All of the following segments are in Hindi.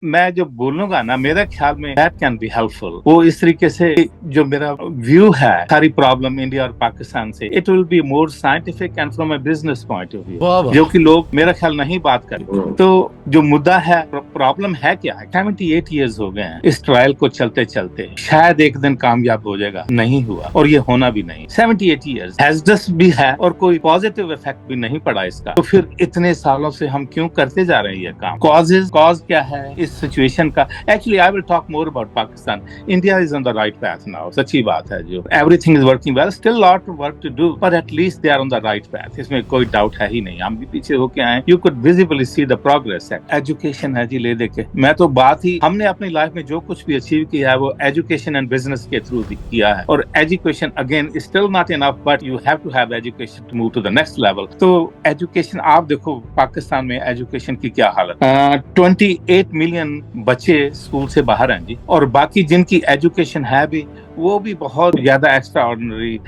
मैं जो बोलूंगा ना, मेरे ख्याल में दैट कैन बी हेल्पफुल। वो इस तरीके से जो मेरा व्यू है सारी प्रॉब्लम इंडिया और पाकिस्तान से, it will be more scientific and from a business point of view, वाह वाह। जो कि लोग मेरा ख्याल नहीं बात करते। तो जो मुद्दा है, प्रॉब्लम है क्या है, 78 ईयर्स हो गए हैं इस ट्रायल को चलते चलते। शायद एक दिन कामयाब हो जाएगा, नहीं हुआ और ये होना भी नहीं। 78 ईयर्स हैजडस भी है और कोई पॉजिटिव इफेक्ट भी नहीं पड़ा इसका। तो फिर इतने सालों से हम क्यों करते जा रहे हैं ये काम? कॉज क्या है इस सिचुएशन का? Actually I will talk more about Pakistan. India is on the right path now, सच्ची बात है। जो everything is working well, still lot of work to do, but at least they are on the right path, इसमें कोई डाउट है ही नहीं। हम भी पीछे होके आए, you could visibly see the progress. Education है जी, ले देके मैं तो बात ही, हमने अपनी लाइफ में जो कुछ भी अचीव किया है वो एजुकेशन एंड बिजनेस के थ्रू किया है। और education again is still not enough, but you have to have education to move to the next level. तो एजुकेशन, आप देखो पाकिस्तान में एजुकेशन की क्या हालत। 28 मिलियन बच्चे स्कूल से बाहर हैं जी, और बाकी जिनकी एजुकेशन है भी वो भी बहुत ज्यादा एक्स्ट्रा ऑर्डिनरी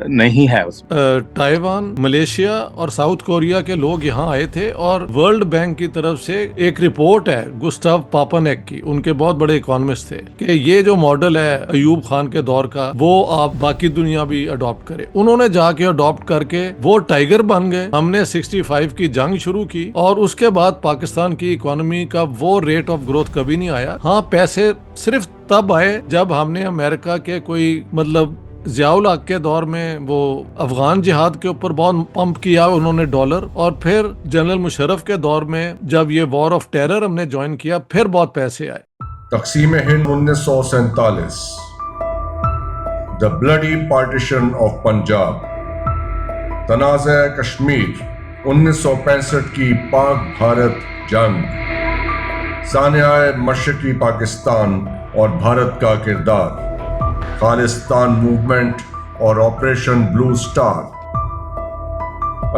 नहीं है उसमें। ताइवान, मलेशिया और साउथ कोरिया के लोग यहाँ आए थे और वर्ल्ड बैंक की तरफ से एक रिपोर्ट है गुस्ताव पापानेक की, उनके बहुत बड़े इकोनॉमिस्ट थे, कि ये जो मॉडल है अयूब खान के दौर का वो आप बाकी दुनिया भी अडॉप्ट करे। उन्होंने जाके अडॉप्ट करके वो टाइगर बन गए। हमने 65 की जंग शुरू की और उसके बाद पाकिस्तान की इकोनॉमी का वो रेट ऑफ ग्रोथ कभी नहीं आया। हाँ, पैसे सिर्फ तब आए जब हमने अमेरिका के कोई मतलब ज़ियाउल हक के दौर में वो अफगान जिहाद के ऊपर बहुत पंप किया उन्होंने डॉलर, और फिर जनरल मुशर्रफ के दौर में जब ये वॉर ऑफ टेरर हमने ज्वाइन किया फिर बहुत पैसे आए। तक़सीम Hind 1947, the bloody partition of Punjab, तनाज़ा कश्मीर, 1965 की पाक भारत जंग, सानियाए मशरक़ी पाकिस्तान और भारत का किरदार, खालिस्तान मूवमेंट और operation blue star,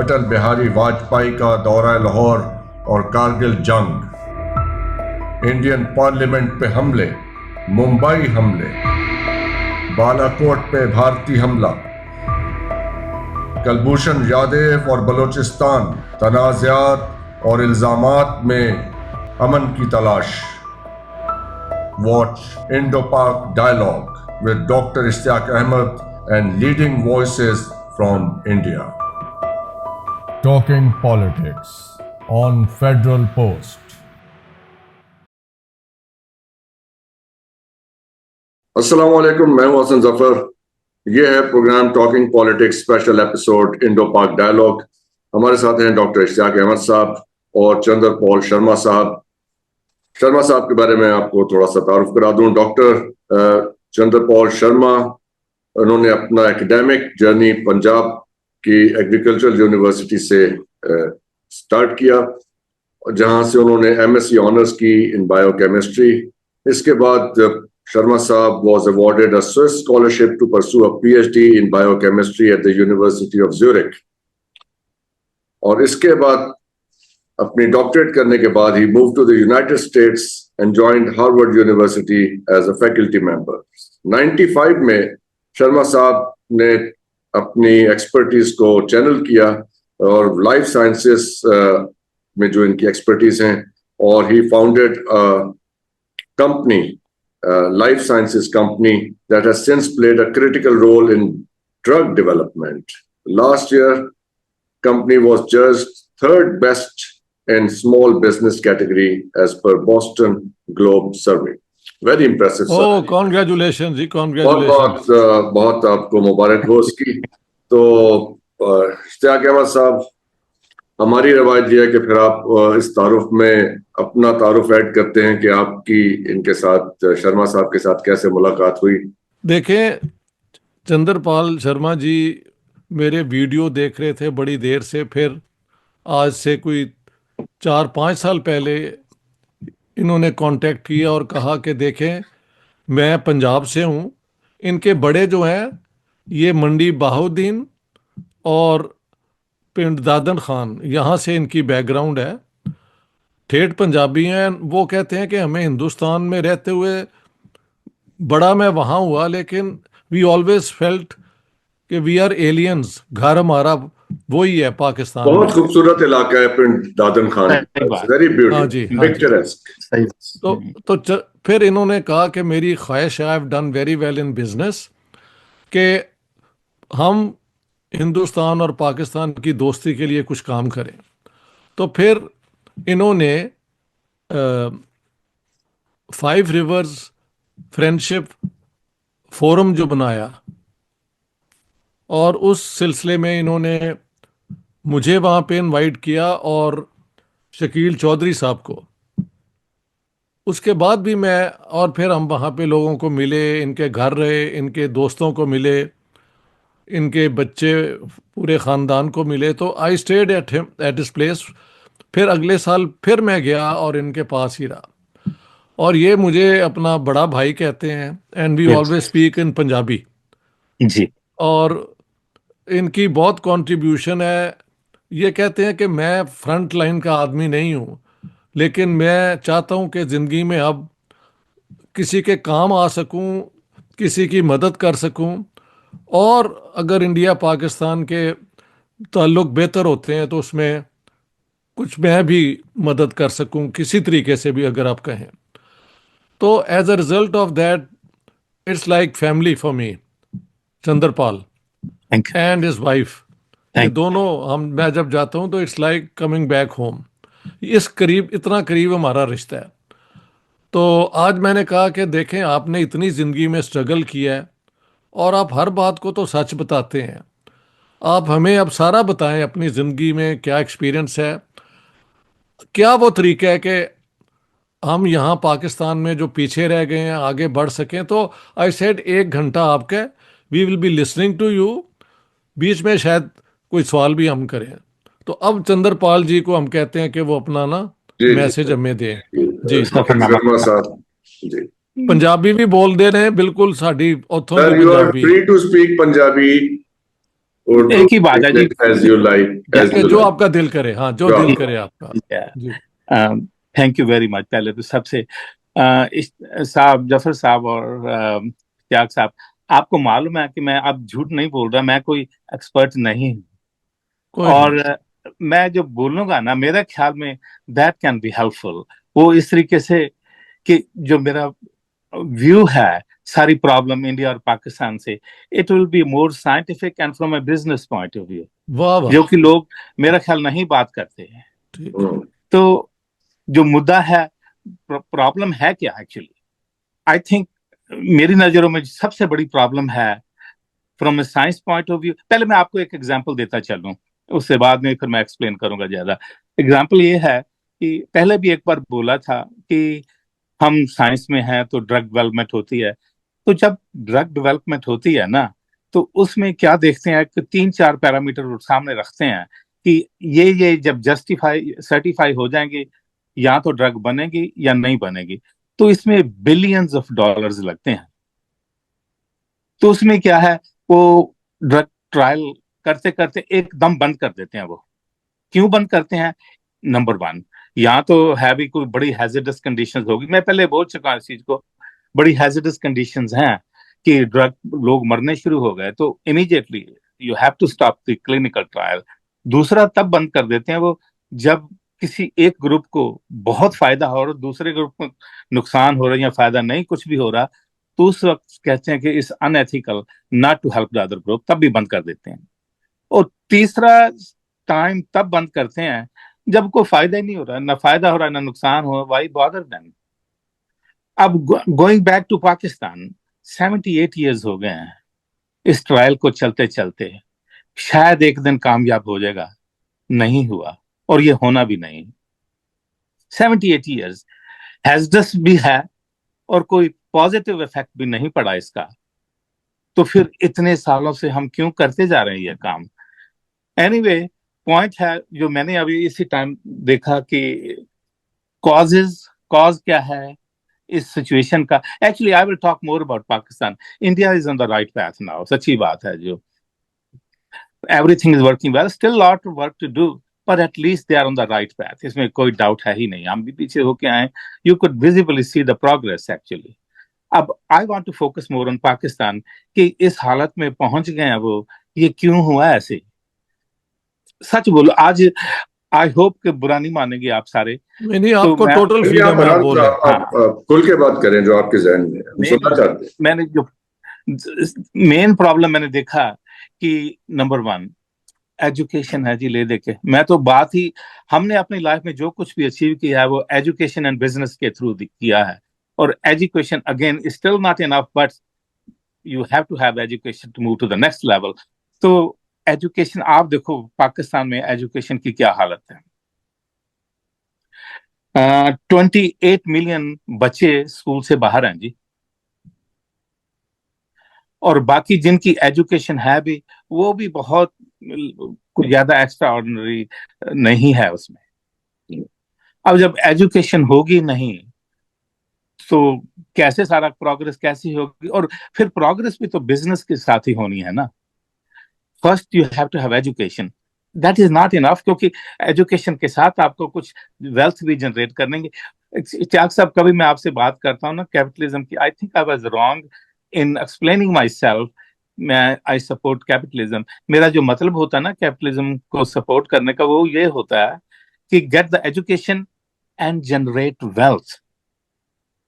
Atal Bihari Vajpayee का दौरा लाहौर और कारगिल जंग, इंडियन पार्लियामेंट पे हमले, मुंबई हमले, बालाकोट पे भारतीय हमला, कुलभूषण यादव और बलोचिस्तान, तनाज़ात और इल्जामात में अमन की तलाश। Watch Indo Pak dialogue with Dr. Ishtiaq Ahmed and leading voices from India. Talking Politics on Federal Post. अस्सलाम वालेकुम, मैं हूं हसन जफर। यह है programme talking politics special episode Indo Pak dialogue. हमारे साथ हैं डॉक्टर इश्तियाक अहमद साहब और चंद्र पॉल शर्मा साहब। शर्मा साहब के बारे में आपको थोड़ा सा तारुफ करा दूं। डॉक्टर चंद्र पॉल शर्मा, उन्होंने अपना एकेडमिक जर्नी पंजाब की एग्रीकल्चरल यूनिवर्सिटी से स्टार्ट किया, जहां से उन्होंने एमएससी ऑनर्स की इन बायोकेमिस्ट्री। इसके बाद शर्मा साहब was awarded a Swiss scholarship to pursue a PhD in biochemistry at the university of Zurich, और इसके बाद अपनी डॉक्टरेट करने के बाद ही move to the United States and joined Harvard University as a faculty member. 95 में शर्मा साहब ने अपनी एक्सपर्टीज को चैनल किया और लाइफ साइंसेस में जो इनकी एक्सपर्टीज हैं, और he founded a company, life sciences company, that has since played a critical role in drug development. Last year, company was judged third best in small business category as per Boston Globe survey. Very impressive. Oh, congratulations ji, congratulations। बहुत आपको मुबारक हो उसकी। तो इश्तियाक अहमद साहब, हमारी रवायत यह है कि फिर आप इस तारुफ में अपना तारुफ ऐड करते हैं कि आपकी इनके साथ, शर्मा साहब के साथ कैसे मुलाकात हुई। देखें, चंद्रपाल शर्मा जी मेरे वीडियो देख रहे थे बड़ी देर से, फिर आज से कोई 4-5 साल पहले इन्होंने कांटेक्ट किया और कहा कि देखें मैं पंजाब से हूँ, इनके बड़े जो हैं ये मंडी बाहुद्दीन और पिंड दादन खान, यहाँ से इनकी बैकग्राउंड है, ठेठ पंजाबी हैं। वो कहते हैं कि हमें हिंदुस्तान में रहते हुए बड़ा मैं वहाँ हुआ, लेकिन वी ऑलवेज फेल्ट कि वी आर एलियंस, घर हमारा वही है पाकिस्तान बहुत में। खूबसूरत इलाका है पिंड दादन खान की सही तरफ बात। से, वेरी हाँ ब्यूटीफुल, जी, हाँ जी। पिक्चरेस्क। सही। फिर इन्होंने कहा कि मेरी ख्वाहिश है, I have done very well in business, कि हम हिंदुस्तान और पाकिस्तान की दोस्ती के लिए कुछ काम करें। तो फिर इन्होंने फाइव रिवर्स फ्रेंडशिप फोरम जो बनाया, और उस सिलसिले में इन्होंने मुझे वहाँ पे इनवाइट किया और शकील चौधरी साहब को। उसके बाद भी मैं, और फिर हम वहाँ पे लोगों को मिले, इनके घर रहे, इनके दोस्तों को मिले, इनके बच्चे, पूरे ख़ानदान को मिले। तो I stayed at him at his place. फिर अगले साल फिर मैं गया और इनके पास ही रहा। और ये मुझे अपना बड़ा भाई कहते हैं, and we always speak in Punjabi. जी। और इनकी बहुत कंट्रीब्यूशन है। ये कहते हैं कि मैं फ्रंट लाइन का आदमी नहीं हूँ, लेकिन मैं चाहता हूँ कि ज़िंदगी में अब किसी के काम आ सकूँ, किसी की मदद कर सकूँ, और अगर इंडिया पाकिस्तान के ताल्लुक बेहतर होते हैं तो उसमें कुछ मैं भी मदद कर सकूं किसी तरीके से भी, अगर आप कहें तो। As a result of that, it's like family for me, Chandrapal thank you. And his wife. ये थैंक दोनों, हम मैं जब जाता हूं तो it's like coming back home. इस करीब, इतना करीब हमारा रिश्ता है। तो आज मैंने कहा कि देखें, आपने इतनी ज़िंदगी में स्ट्रगल किया है, और आप हर बात को तो सच बताते हैं। आप हमें अब सारा बताएं, अपनी ज़िंदगी में क्या एक्सपीरियंस है, क्या वो तरीका है कि हम यहाँ पाकिस्तान में जो पीछे रह गए हैं आगे बढ़ सकें। तो आई सेड 1 घंटा आपके, we will be listening to you. बीच में शायद कोई सवाल भी हम करें। तो अब चंद्रपाल जी को हम कहते हैं कि वो अपना ना जी जी मैसेज हमें दें। जी, सफर शर्मा साहब जी। पंजाबी भी बोल दे रहे हैं, बिल्कुल साड़ी औथों की sir, you are Punjabi, free to speak Punjabi, Urdu, एक ही बात है जी। English, as you like, Yeah. As ठीक है, यू जो लाइक। आपका दिल करे। हाँ, जो दिल करे आपका। जी। Thank you very much. पहले तो सबसे साहब, जफर साहब और त्याग साहब, आपको मालूम है कि मैं अब झूठ नहीं बोल रहा, मैं कोई एक्सपर्ट नहीं हूँ। कोई नहीं। और मैं जो बोलूंगा ना, मेरे ख्याल में दैट कैन बी हेल्पफुल। वो इस तरीके से कि जो मेरा व्यू है सारी प्रॉब्लम इंडिया और पाकिस्तान से, it will be more scientific and from A business point of view, वाह वाह। जो कि लोग मेरा ख्याल नहीं बात करते हैं। ठीक। तो जो मुद्दा है, प्रॉब्लम है क्या एक्चुअली, आई थिंक मेरी नजरों में सबसे बड़ी प्रॉब्लम है from A science point of view. पहले मैं आपको एक एग्जांपल देता चलूं, उससे बाद में फिर मैं एक्सप्लेन करूंगा ज्यादा। एग्जांपल ये है कि पहले भी एक बार बोला था कि हम साइंस में हैं तो ड्रग डेवलपमेंट होती है। तो जब ड्रग डेवलपमेंट होती है ना, तो उसमें क्या देखते हैं कि 3-4 पैरामीटर सामने रखते हैं कि ये जब जस्टिफाई सर्टिफाई हो जाएंगे, या तो ड्रग बनेगी या नहीं बनेगी। तो इसमें बिलियंस ऑफ डॉलर्स लगते हैं। तो उसमें क्या है, वो ड्रग ट्रायल करते करते एकदम बंद कर देते हैं वो। क्यों बंद करते हैं? नंबर वन, या तो है भी कोई बड़ी हैजर्डस कंडीशंस होगी, मैं पहले बोल चुका हूं इस चीज को, बड़ी हैजर्डस कंडीशंस हैं कि ड्रग लोग मरने शुरू हो गए, तो immediately you have to stop the clinical trial. दूसरा तब बंद कर देते हैं वो, जब किसी एक ग्रुप को बहुत फायदा हो रहा है, दूसरे ग्रुप को नुकसान हो रहा है या फायदा नहीं कुछ भी हो रहा, तो उस वक्त कहते हैं कि इस unethical not to help the other group, तब भी बंद कर देते हैं। और तीसरा टाइम तब बंद करते हैं जब कोई फायदा ही नहीं हो रहा, ना फायदा हो रहा है ना नुकसान हो, वाई बॉदर देम। अब going back to Pakistan, 78 years हो गए हैं इस ट्रायल को चलते चलते। शायद एक दिन कामयाब हो जाएगा, नहीं हुआ, और ये होना भी नहीं। 78 ईयर्स हैजडस भी है, और कोई पॉजिटिव इफेक्ट भी नहीं पड़ा इसका। तो फिर इतने सालों से हम क्यों करते जा रहे हैं ये काम? एनीवे, पॉइंट है जो मैंने अभी इसी टाइम देखा कि कॉज क्या है इस सिचुएशन का। Actually I will talk more about Pakistan. India is on the right path now, सच्ची बात है, जो everything is working well, still lot of work to do, पर at least they are on the right path, इसमें कोई डाउट है ही नहीं। हम भी पीछे होके आए, you could visibly see the progress actually. अब I want to focus more on Pakistan कि इस हालत में पहुंच गए हैं वो, ये क्यों हुआ ऐसे? सच बोलो आज, आई होप कि बुरा नहीं मानेंगे आप सारे। नहीं नहीं, तो आपको मैं टोटल चलिए फ्रीडम है, आप बोलें। आप खुल के बात करें जो आपके जहन में है, हम नहीं सुनना नहीं, चाहते हैं। मैंने जो मेन प्रॉब्लम मैंने देखा कि नंबर वन एजुकेशन है जी। ले देके मैं तो बात ही, हमने अपनी लाइफ में जो कुछ भी अचीव किया है वो एजुकेशन एंड बिजनेस के थ्रू किया है। और education again still not enough, but you have to have education to move to the next level. तो एजुकेशन आप देखो पाकिस्तान में एजुकेशन की क्या हालत है। 28 मिलियन बच्चे स्कूल से बाहर हैं जी। और बाकी जिनकी एजुकेशन है भी, वो भी बहुत कुछ ज्यादा एक्स्ट्रा ऑर्डिनरी नहीं है उसमें। अब जब एजुकेशन होगी नहीं तो कैसे सारा प्रोग्रेस कैसी होगी। और फिर प्रोग्रेस भी तो बिजनेस के साथ ही होनी है ना। First you have to have education, that is not enough, क्योंकि एजुकेशन के साथ आपको कुछ वेल्थ भी जनरेट करेंगे। चाक साहब, कभी मैं आपसे बात करता हूँ ना कैपिटलिज्म की, I think I was wrong in explaining my self. मैं आई सपोर्ट कैपिटलिज्म, मेरा जो मतलब होता है ना कैपिटलिज्म को सपोर्ट करने का, वो ये होता है कि get the education and generate wealth.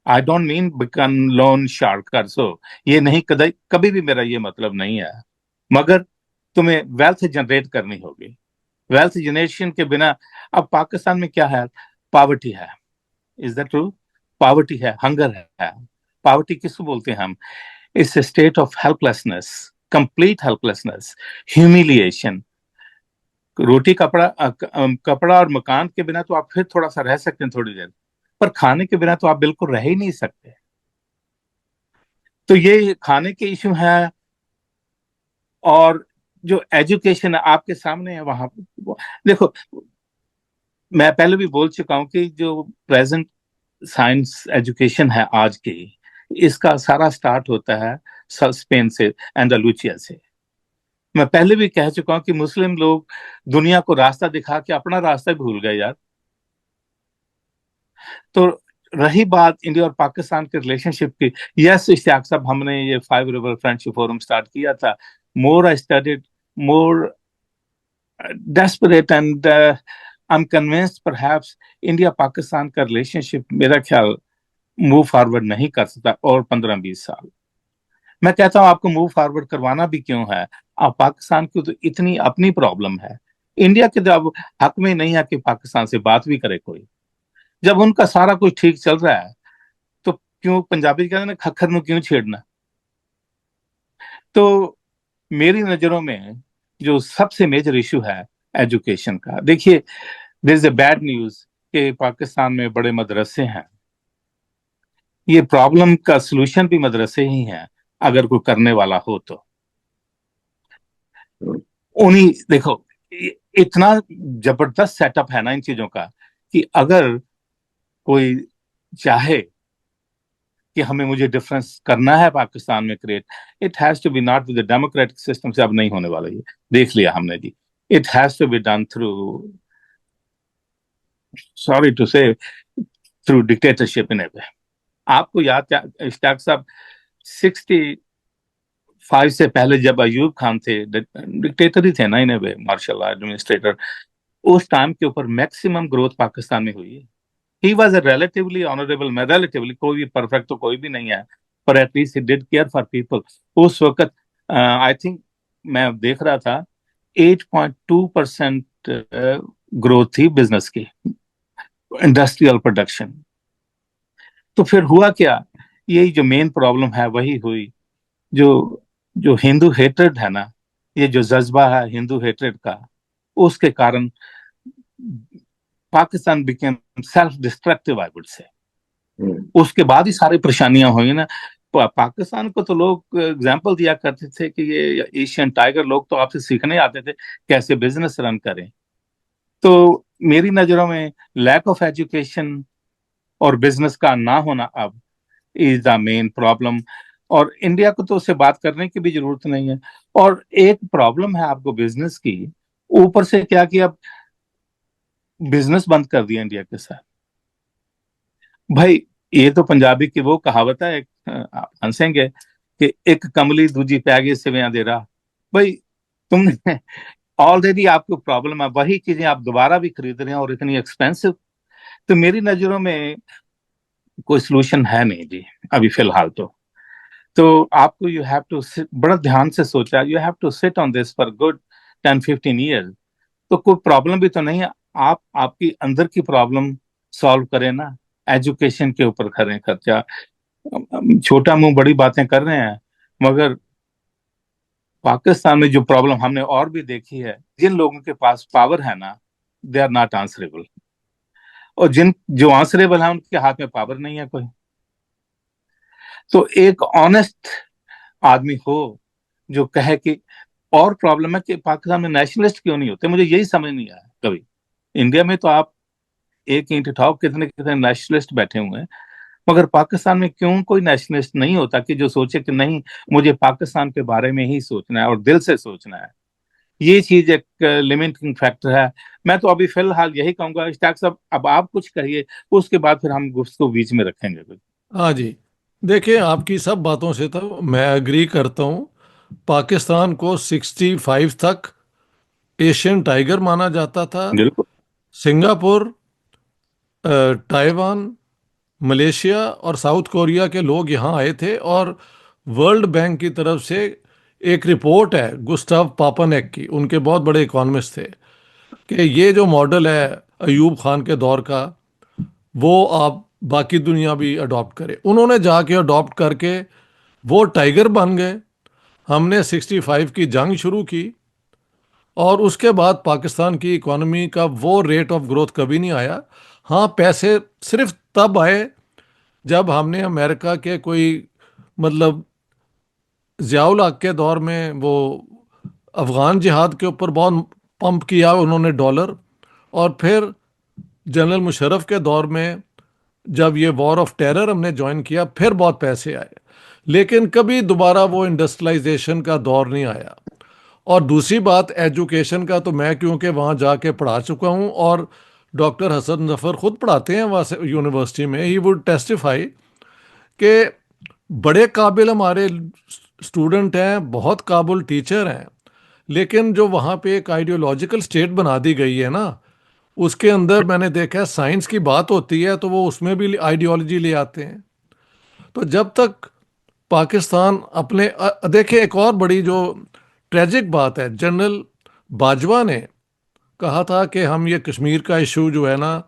I don't mean become loan sharker. So ये नहीं, कभी कभी भी मेरा ये मतलब नहीं है। मगर तुम्हें वेल्थ जनरेट करनी होगी। वेल्थ जनरेशन के बिना, अब पाकिस्तान में क्या है, पॉवर्टी है। Is that true? पॉवर्टी है, हंगर है। पॉवर्टी किसको बोलते हैं हम? It's state of helplessness, complete helplessness, humiliation. रोटी कपड़ा कपड़ा और मकान के बिना तो आप फिर थोड़ा सा रह सकते हैं थोड़ी देर, पर खाने के बिना तो आप बिल्कुल रह ही नहीं सकते। तो ये खाने के इशू है। और जो एजुकेशन आपके सामने है वहां, देखो मैं पहले भी बोल चुका हूं कि जो प्रेजेंट साइंस एजुकेशन है आज की, इसका सारा स्टार्ट होता है स्पेन से, एंडालुसिया से। मैं पहले भी कह चुका हूं कि मुस्लिम लोग दुनिया को रास्ता दिखा के अपना रास्ता भूल गए यार। तो रही बात इंडिया और पाकिस्तान के रिलेशनशिप की, यस इश्तियाक साहब, हमने ये 5 रिवर फ्रेंडशिप फोरम स्टार्ट किया था। More I studied, more desperate, and I'm convinced perhaps India Pakistan का रिलेशनशिप मेरा ख्याल मूव फॉरवर्ड नहीं कर सकता और 15-20 साल। मैं कहता हूं आपको मूव फॉरवर्ड करवाना भी क्यों है? आप पाकिस्तान की तो इतनी अपनी प्रॉब्लम है। इंडिया के तो अब हक में नहीं है कि पाकिस्तान से बात भी करे कोई, जब उनका सारा कुछ ठीक चल रहा है। तो क्यों, पंजाबी कहते हैं ना, खखर ਨੂੰ क्यों छेड़ना? तो मेरी नजरों में जो सबसे मेजर इशू है एजुकेशन का, देखिए this is a bad news कि पाकिस्तान में बड़े मदरसे हैं। ये प्रॉब्लम का सलूशन भी मदरसे ही है, अगर कोई करने वाला हो तो। उन्हीं देखो, इतना जबरदस्त सेटअप है ना इन चीजों का, कि अगर कोई चाहे कि हमें मुझे डिफरेंस करना है पाकिस्तान में create, it has to be not with the democratic system से। अब नहीं होने वाला ये, देख लिया हमने जी। It has to be done through, sorry to say, through dictatorship in a way. आपको याद क्या इश्ताक साहब, 65 से पहले जब अयूब खान थे, डिक्टेटर ही थे ना इन ए वे, मार्शल एडमिनिस्ट्रेटर, उस टाइम के ऊपर मैक्सिमम ग्रोथ पाकिस्तान में हुई है। He was a relatively honourable man, relatively, कोई भी परफेक्ट तो कोई भी नहीं है, पर at least he did care for people. उस वक्त आई थिंक मैं देख रहा था 8.2% ग्रोथ थी बिजनेस की, इंडस्ट्रियल प्रोडक्शन। तो फिर हुआ क्या? यही जो मेन प्रॉब्लम है वही हुई, जो जो हिंदू हेट्रेड है ना, ये जो जज्बा है हिंदू हेट्रेड का, उसके कारण Pakistan became self destructive, I would say. उसके बाद ही सारी परेशानियां हुई ना। पाकिस्तान को तो लोग एग्जाम्पल दिया करते थे कि ये एशियन टाइगर, लोग तो आपसे सीखने आते थे कैसे बिजनेस रन करें। तो मेरी नजरों में लैक ऑफ एजुकेशन और बिजनेस का ना होना अब इज द मेन प्रॉब्लम। और इंडिया को तो उससे बात करने की भी जरूरत नहीं है। और एक प्रॉब्लम है आपको बिजनेस की, ऊपर से क्या किया, बिजनेस बंद कर दिया इंडिया के साथ। भाई ये तो पंजाबी की वो कहावत है, एक आप हंसेंगे कि एक कमली दूजी पैगे सिविया दे रहा। भाई तुमने ऑलरेडी आपको प्रॉब्लम है, वही चीजें आप दोबारा भी खरीद रहे हैं और इतनी एक्सपेंसिव। तो मेरी नजरों में कोई सोल्यूशन है नहीं जी अभी फिलहाल। तो आपको यू हैव टू बड़ा ध्यान से सोचा, you have to sit on this for good 10-15 year. तो कोई प्रॉब्लम भी तो नहीं है, आप आपकी अंदर की प्रॉब्लम सॉल्व करें ना, एजुकेशन के ऊपर करें खर्चा। छोटा मुंह बड़ी बातें कर रहे हैं, मगर पाकिस्तान में जो प्रॉब्लम हमने और भी देखी है, जिन लोगों के पास पावर है ना, दे आर नॉट आंसरेबल, और जिन जो आंसरेबल है उनके हाथ में पावर नहीं है कोई। तो एक ऑनेस्ट आदमी हो जो कहे कि, और प्रॉब्लम है कि पाकिस्तान में नेशनलिस्ट क्यों नहीं होते, मुझे यही समझ नहीं आया कभी। इंडिया में तो आप एक ईंट उठाओ, कितने कितने नेशनलिस्ट बैठे हुए हैं, मगर पाकिस्तान में क्यों कोई नेशनलिस्ट नहीं होता कि जो सोचे कि नहीं, मुझे पाकिस्तान के बारे में ही सोचना है और दिल से सोचना है। ये चीज एक लिमिटिंग फैक्टर है। मैं तो अभी फिलहाल यही कहूंगा। इश्तियाक साहब, अब आप कुछ कहिए, उसके बाद फिर हम उसको बीच में रखेंगे कुछ। हाँ जी, देखिए आपकी सब बातों से तो मैं अग्री करता हूँ। पाकिस्तान को 65 तक एशियन टाइगर माना जाता था। बिल्कुल। सिंगापुर, ताइवान, मलेशिया और साउथ कोरिया के लोग यहाँ आए थे, और वर्ल्ड बैंक की तरफ से एक रिपोर्ट है गुस्टाव पापानेक की, उनके बहुत बड़े इकोनॉमिस्ट थे, कि ये जो मॉडल है अयूब खान के दौर का, वो आप बाकी दुनिया भी अडॉप्ट करे। उन्होंने जाके अडॉप्ट करके वो टाइगर बन गए। हमने 65 की जंग शुरू की, और उसके बाद पाकिस्तान की इकोनॉमी का वो रेट ऑफ ग्रोथ कभी नहीं आया। हाँ, पैसे सिर्फ तब आए जब हमने अमेरिका के कोई, मतलब ज़ियाउल हक के दौर में वो अफ़गान जिहाद के ऊपर बहुत पंप किया उन्होंने डॉलर, और फिर जनरल मुशर्रफ के दौर में जब ये वॉर ऑफ टेरर हमने ज्वाइन किया, फिर बहुत पैसे आए। लेकिन कभी दोबारा वो इंडस्ट्रियलाइजेशन का दौर नहीं आया। और दूसरी बात एजुकेशन का, तो मैं क्योंकि वहाँ जाके पढ़ा चुका हूँ, और डॉक्टर हसन जफ़र खुद पढ़ाते हैं वहाँ से यूनिवर्सिटी में, ही वुड टेस्टिफाई कि बड़े काबिल हमारे स्टूडेंट हैं, बहुत काबिल टीचर हैं, लेकिन जो वहाँ पे एक आइडियोलॉजिकल स्टेट बना दी गई है ना, उसके अंदर मैंने देखा है साइंस की बात होती है तो वो उसमें भी आइडियोलॉजी ले आते हैं। तो जब तक पाकिस्तान अपने देखिए, एक और बड़ी जो ट्रेजिक बात है, जनरल बाजवा ने कहा था कि हम ये कश्मीर का इशू जो है ना,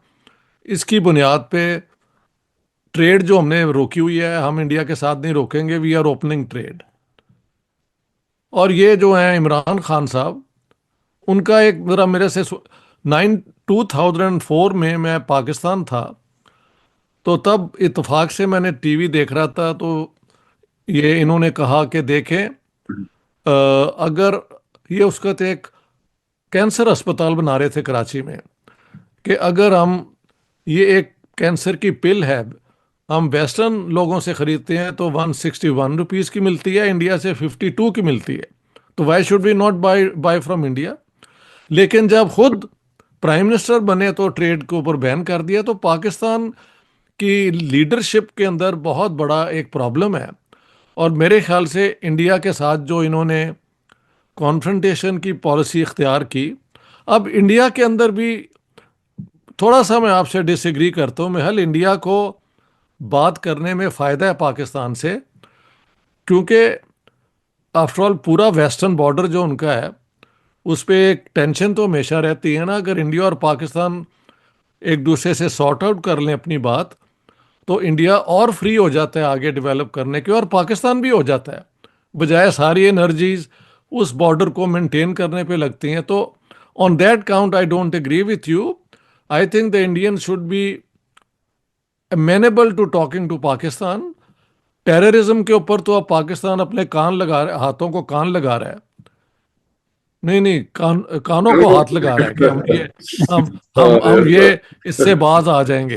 इसकी बुनियाद पे ट्रेड जो हमने रोकी हुई है, हम इंडिया के साथ नहीं रोकेंगे, वी आर ओपनिंग ट्रेड। और ये जो है इमरान खान साहब, उनका एक ज़रा मेरे से 2004 में मैं पाकिस्तान था, तो तब इत्तेफाक से मैंने टीवी देख रहा था, तो ये इन्होंने कहा कि देखें, अगर ये उसका तो एक कैंसर अस्पताल बना रहे थे कराची में, कि अगर हम ये एक कैंसर की पिल है, हम वेस्टर्न लोगों से ख़रीदते हैं तो 161 रुपीज़ की मिलती है, इंडिया से 52 की मिलती है, तो why should we not buy from India. लेकिन जब खुद प्राइम मिनिस्टर बने तो ट्रेड के ऊपर बैन कर दिया। तो पाकिस्तान की लीडरशिप के अंदर बहुत बड़ा एक प्रॉब्लम है, और मेरे ख्याल से इंडिया के साथ जो इन्होंने कॉन्फ्रंटेशन की पॉलिसी इख्तियार की, अब इंडिया के अंदर भी थोड़ा सा मैं आपसे डिसएग्री करता हूँ। महल इंडिया को बात करने में फ़ायदा है पाकिस्तान से, क्योंकि आफ्टरऑल पूरा वेस्टर्न बॉर्डर जो उनका है, उस पर एक टेंशन तो हमेशा रहती है ना। अगर इंडिया और पाकिस्तान एक दूसरे से सॉर्ट आउट कर लें अपनी बात, तो इंडिया और फ्री हो जाता है आगे डेवलप करने के, और पाकिस्तान भी हो जाता है, बजाय सारी एनर्जीज उस बॉर्डर को मेंटेन करने पे लगती हैं। तो on that count I don't agree with you. I think the Indian should be amenable to talking to Pakistan. Terrorism के ऊपर तो अब पाकिस्तान अपने कान लगा रहा है, हाथों को कान लगा रहा है, नहीं कानों को हाथ लगा रहा है कि हम ये इससे बाज आ जाएंगे।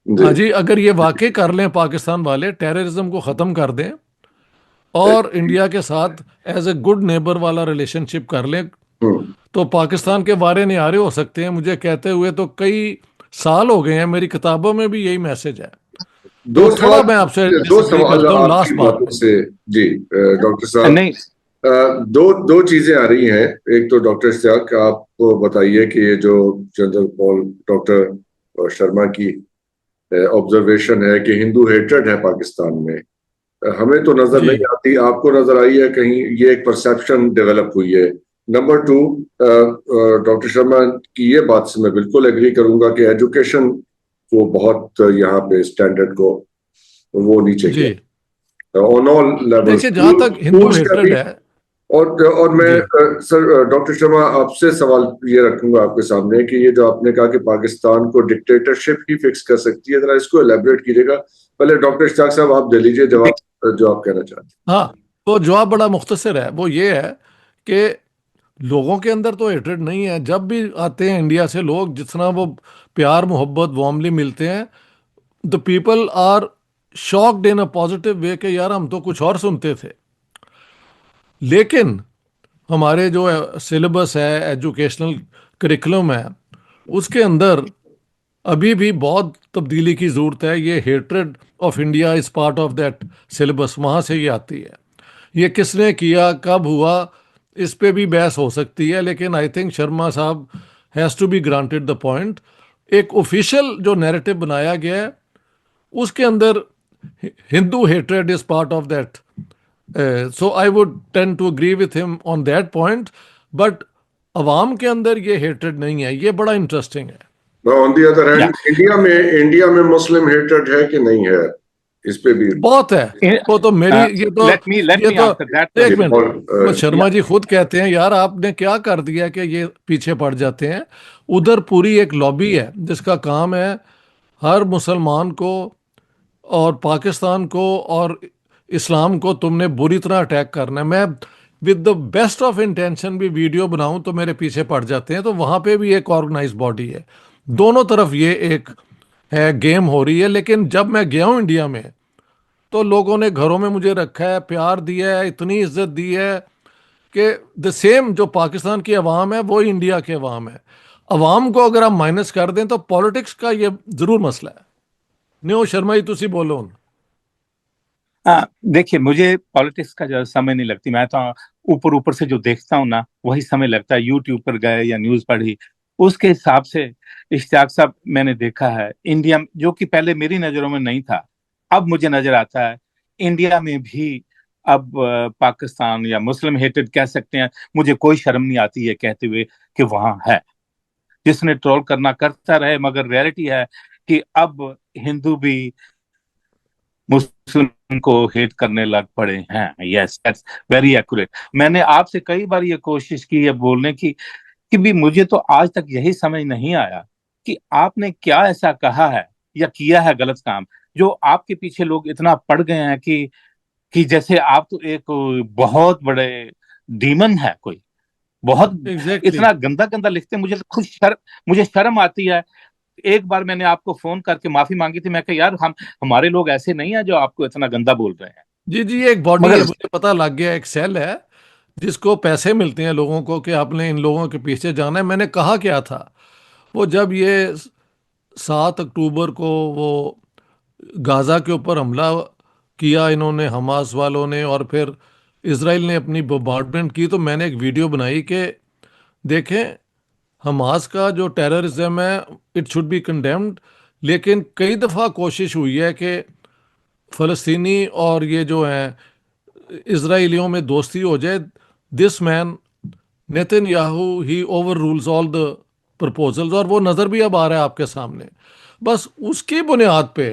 हाँ जी, अगर ये वाकई कर लें पाकिस्तान वाले, टेररिज्म को ख़त्म कर दें और इंडिया के साथ एज ए गुड नेबर वाला रिलेशनशिप कर लें, तो पाकिस्तान के वारे निहारे हो सकते हैं। मुझे कहते हुए तो कई साल हो गए हैं, मेरी किताबों में भी यही मैसेज है। तो थोड़ा मैं आपसे डिसएग्री करता हूँ लास्ट बात से। जी डॉक्टर साहब, नहीं, दो दो चीजें आ रही हैं। एक तो डॉक्टर इश्तियाक, आप बताइए कि ये जो जनरल पॉल डॉक्टर शर्मा की ऑब्जर्वेशन है कि हिंदू हेट्रेड है पाकिस्तान में, हमें तो नजर जी नहीं आती, आपको नजर आई है कहीं? ये एक परसेप्शन डेवलप हुई है। नंबर टू, डॉक्टर शर्मा की ये बात से मैं बिल्कुल एग्री करूंगा कि एजुकेशन को बहुत यहाँ पे स्टैंडर्ड को वो नीचे जी। किया ऑन ऑल लेवल, देखिए, जहां तक हिंदू स्कूल्स का हेट्रेड भी। है। और मैं जी सर, डॉक्टर शर्मा आपसे सवाल ये रखूंगा आपके सामने कि ये जो आपने कहा कि पाकिस्तान को डिक्टेटरशिप ही फिक्स कर सकती है, जरा इसको एलेबरेट कीजिएगा। पहले डॉक्टर इश्तियाक साहब आप दे लीजिए जवाब, जो आप कहना चाहते हाँ, तो जवाब बड़ा मुख्तसर है। वो ये है कि लोगों के अंदर तो हेट्रेड नहीं है। जब भी आते हैं इंडिया से लोग, जितना वो प्यार मोहब्बत वार्मली मिलते हैं, the people are shocked in a positive way कि यार हम तो कुछ और सुनते थे। लेकिन हमारे जो सिलेबस है, एजुकेशनल करिकुलम है, उसके अंदर अभी भी बहुत तब्दीली की ज़रूरत है। ये hatred of India is part of that syllabus, वहाँ से ये आती है। ये किसने किया, कब हुआ, इस पे भी बहस हो सकती है, लेकिन आई think Sharma sahab has to be granted the point. एक ऑफिशियल जो नैरेटिव बनाया गया है, उसके अंदर Hindu hatred is part of that. So I would tend to agree with him on that point. But अवाम के अंदर ये हेट्रेड नहीं है। ये बड़ा इंटरेस्टिंग है। हैं। ऑन दी अदर या हैंड, इंडिया में मुस्लिम हेट्रेड है कि नहीं है, इस पे भी बहुत है। वो तो मेरी लेट ये मी तो आंसर दैट जी। एक मिनट। और वो या शर्मा जी खुद कहते हैं, यार आपने क्या कर दिया कि ये पीछे पड़ जाते हैं। उधर पूरी एक लॉबी है जिसका काम है हर मुसलमान को और पाकिस्तान को और इस्लाम को तुमने बुरी तरह अटैक करना है। मैं with the best of intention भी वीडियो बनाऊं तो मेरे पीछे पड़ जाते हैं। तो वहां पे भी एक ऑर्गेनाइज बॉडी है। दोनों तरफ ये एक है, गेम हो रही है। लेकिन जब मैं गया हूं इंडिया में, तो लोगों ने घरों में मुझे रखा है, प्यार दिया है, इतनी इज्जत दी है कि द सेम जो पाकिस्तान की अवाम है वो इंडिया के अवाम है। अवाम को अगर हम माइनस कर दें तो पॉलिटिक्स का ये जरूर मसला है। न्यो शर्मा जी, तुसी बोलो हुण। देखिए, मुझे पॉलिटिक्स का ज्यादा समय नहीं लगती। मैं तो ऊपर ऊपर से जो देखता हूँ ना, वही समय लगता है। यूट्यूब पर गए या न्यूज पढ़ी, उसके हिसाब से इश्तियाक साहब मैंने देखा है इंडिया जो कि पहले मेरी नजरों में नहीं था, अब मुझे नजर आता है इंडिया में भी। अब पाकिस्तान या मुस्लिम हेटेड कह सकते हैं, मुझे कोई शर्म नहीं आती है कहते हुए कि वहां है। जिसने ट्रोल करना करता रहे, मगर रियलिटी है कि अब हिंदू भी मुस्लिम को हेट करने लग पड़े हैं। Yes, that's very accurate. मैंने आपसे कई बार ये कोशिश की है बोलने की कि भी मुझे तो आज तक यही समझ नहीं आया कि आपने क्या ऐसा कहा है या किया है गलत काम, जो आपके पीछे लोग इतना पड़ गए हैं कि जैसे आप तो एक बहुत बड़े डीमन है कोई, बहुत एग्जैक्टली। इतना गंदा गंदा लिखते हैं। मुझे शर्म आती है। एक बार मैंने आपको फोन करके माफी मांगी थी, मैं कहा यार हम हमारे लोग ऐसे नहीं है जो आपको इतना गंदा बोल रहे हैं। जी जी, ये एक बॉडी है, मगर मुझे पता लग गया, एक सेल है जिसको पैसे मिलते हैं लोगों को कि आपने इन लोगों के पीछे जाना है। मैंने कहा क्या था, वो जब ये 7 अक्टूबर को वो गाज़ा के ऊपर हमला किया इन्होंने, हमास वालों ने, और फिर इसराइल ने अपनी बम्बार्डमेंट की, तो मैंने एक वीडियो बनाई कि देखें, हमास का जो टेररिज्म है इट शुड बी कंडेम्ड। लेकिन कई दफ़ा कोशिश हुई है कि फ़लस्तीनी और ये जो हैं इसराइलियों में दोस्ती हो जाए। This man Netanyahu he over rules all the proposals, और वो नज़र भी अब आ रहा है आपके सामने। बस उसकी बुनियाद पे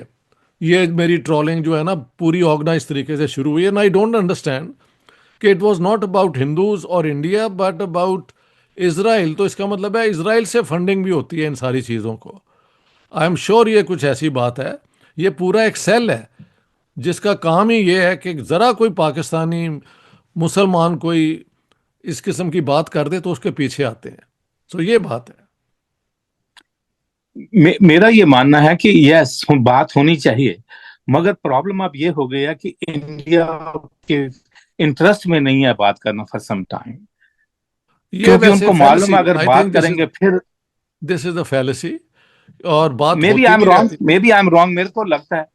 ये मेरी ट्रोलिंग जो है ना, पूरी ऑर्गेनाइज तरीके से शुरू हुई है। एंड आई डोंट अंडरस्टैंड कि it was not about Hindus और इंडिया बट अबाउट इसराइल। तो इसका मतलब है इसराइल से फंडिंग भी होती है इन सारी चीज़ों को। आई एम श्योर ये कुछ ऐसी बात है। ये पूरा एक सेल है जिसका काम ही ये है कि ज़रा कोई पाकिस्तानी मुसलमान कोई इस किस्म की बात कर दे तो उसके पीछे आते हैं। सो ये बात है। मेरा ये मानना है कि यस, बात होनी चाहिए, मगर प्रॉब्लम अब ये हो गया कि इंडिया के इंटरेस्ट में नहीं है बात करना फॉर सम टाइम, ये क्योंकि वैसे उनको मालूम फैलेसी, है अगर आई बात थिंक करेंगे फिर। दिस इज अ फैलेसी, और बात मे बी होती आई एम भी रॉन्ग, रहती। Maybe I am wrong, मेरे को लगता है।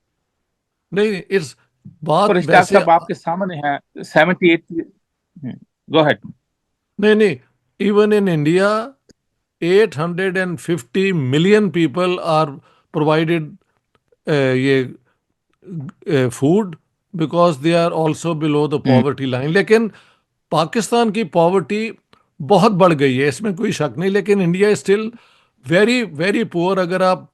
नहीं, इस पर बात इश्तियाक वैसे। साहब आपके सामने है 78 गो हेड। नहीं नहीं, even in India 850 million people are provided ये food because they are also below the poverty line. लेकिन पाकिस्तान की पॉवर्टी बहुत बढ़ गई है, इसमें कोई शक नहीं, लेकिन India is still very very poor. अगर आप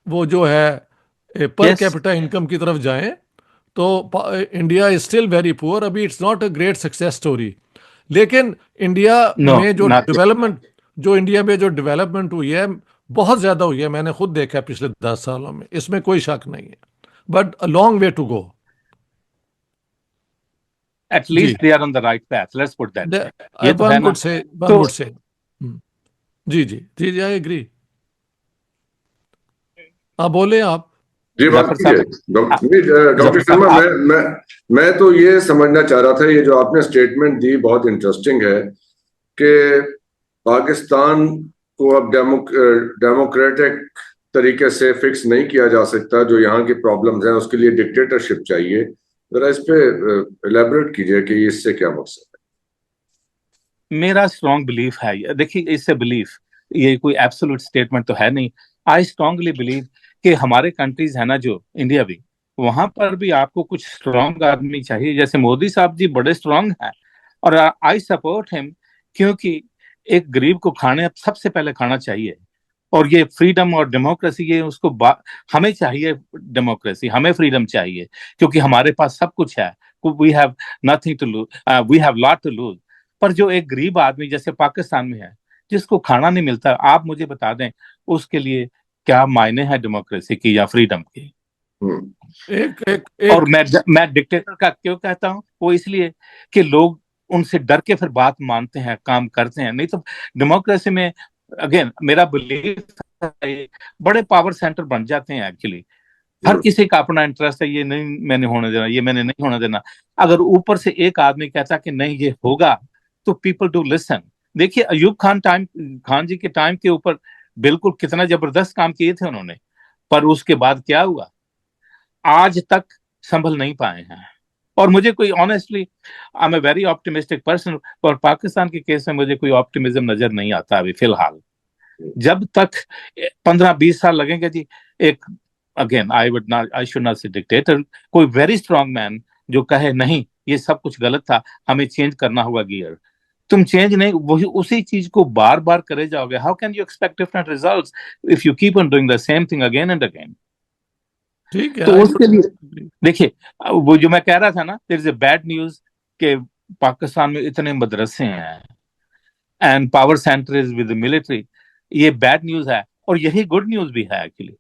वो जो है पर यस, कैपिटा इनकम की तरफ जाएं तो India is still very poor. अभी it's not a great success story, लेकिन इंडिया नो, में जो नॉट। डेवलपमेंट जो इंडिया में जो डेवलपमेंट हुई है बहुत ज्यादा हुई है। मैंने खुद देखा है पिछले 10 सालों में, इसमें कोई शक नहीं है, but a long way to go. At जी, least they are on the right path, let's put that way. ये तो है वन ना। वुड से वन तो would say ji ji ji ji, I agree. आप बोले आप। जी बात जफर कीजिए। साहब, आ- डॉक्टर जफर साहब शर्मा, आप, मैं तो ये समझना चाह रहा था, ये जो आपने स्टेटमेंट दी बहुत इंटरेस्टिंग है कि पाकिस्तान को अब डेमोक्रेटिक तरीके से फिक्स नहीं किया जा सकता, जो यहाँ की प्रॉब्लम्स हैं उसके लिए डिक्टेटरशिप चाहिए। जरा इस पे इलेबोरेट कीजिए कि इससे क्या मकसद मेरा स्ट्रॉन्ग बिलीफ है, देखिए इससे बिलीफ, ये कोई एब्सोल्यूट स्टेटमेंट तो है नहीं। आई स्ट्रांगली बिलीव कि हमारे कंट्रीज है ना, जो इंडिया भी, वहां पर भी आपको कुछ स्ट्रांग आदमी चाहिए। जैसे मोदी साहब जी बड़े स्ट्रांग हैं, और आई सपोर्ट हिम, क्योंकि एक गरीब को खाने सबसे पहले खाना चाहिए। और ये फ्रीडम और डेमोक्रेसी, ये उसको हमें चाहिए डेमोक्रेसी, हमें फ्रीडम चाहिए, क्योंकि हमारे पास सब कुछ है। We have nothing to lose, we have lot to lose. पर जो एक गरीब आदमी जैसे पाकिस्तान में है, जिसको खाना नहीं मिलता, आप मुझे बता दें उसके लिए क्या मायने हैं डेमोक्रेसी की या फ्रीडम की। है? एक एक और एक मैं डिक्टेटर का क्यों कहता हूं, वो इसलिए कि लोग उनसे डर के फिर बात मानते हैं, काम करते हैं। नहीं तो डेमोक्रेसी में, अगेन मेरा बिलीफ है, बड़े पावर सेंटर बन जाते हैं एक्चुअली। हर किसी का अपना इंटरेस्ट है, ये नहीं मैंने होने देना, ये मैंने नहीं होने देना। अगर ऊपर से एक आदमी कहता कि नहीं ये होगा, तो पीपल डू लिसन। देखिए अयूब खान जी के टाइम के ऊपर बिल्कुल कितना जबरदस्त काम किए थे उन्होंने, पर उसके बाद क्या हुआ, आज तक संभल नहीं पाए हैं। और मुझे कोई honestly, I am a very optimistic person, और पाकिस्तान के केस में मुझे कोई ऑप्टिमिज्म नजर नहीं आता अभी फिलहाल। जब तक 15-20 साल लगेंगे जी, एक, अगेन आई शुड नॉट से डिक्टेटर, कोई वेरी स्ट्रांग मैन जो कहे नहीं ये सब कुछ गलत था, हमें चेंज करना होगा गियर। तुम चेंज नहीं, वही उसी चीज को बार बार करे जाओगे, how can you expect different results if you keep on doing the same thing again and again. ठीक है, तो आई उसके लिए देखिए, वो जो मैं कह रहा था ना, there is a bad news कि पाकिस्तान में इतने मदरसे हैं and power centre is with military, ये बैड न्यूज है। और यही गुड न्यूज भी है एक्चुअली।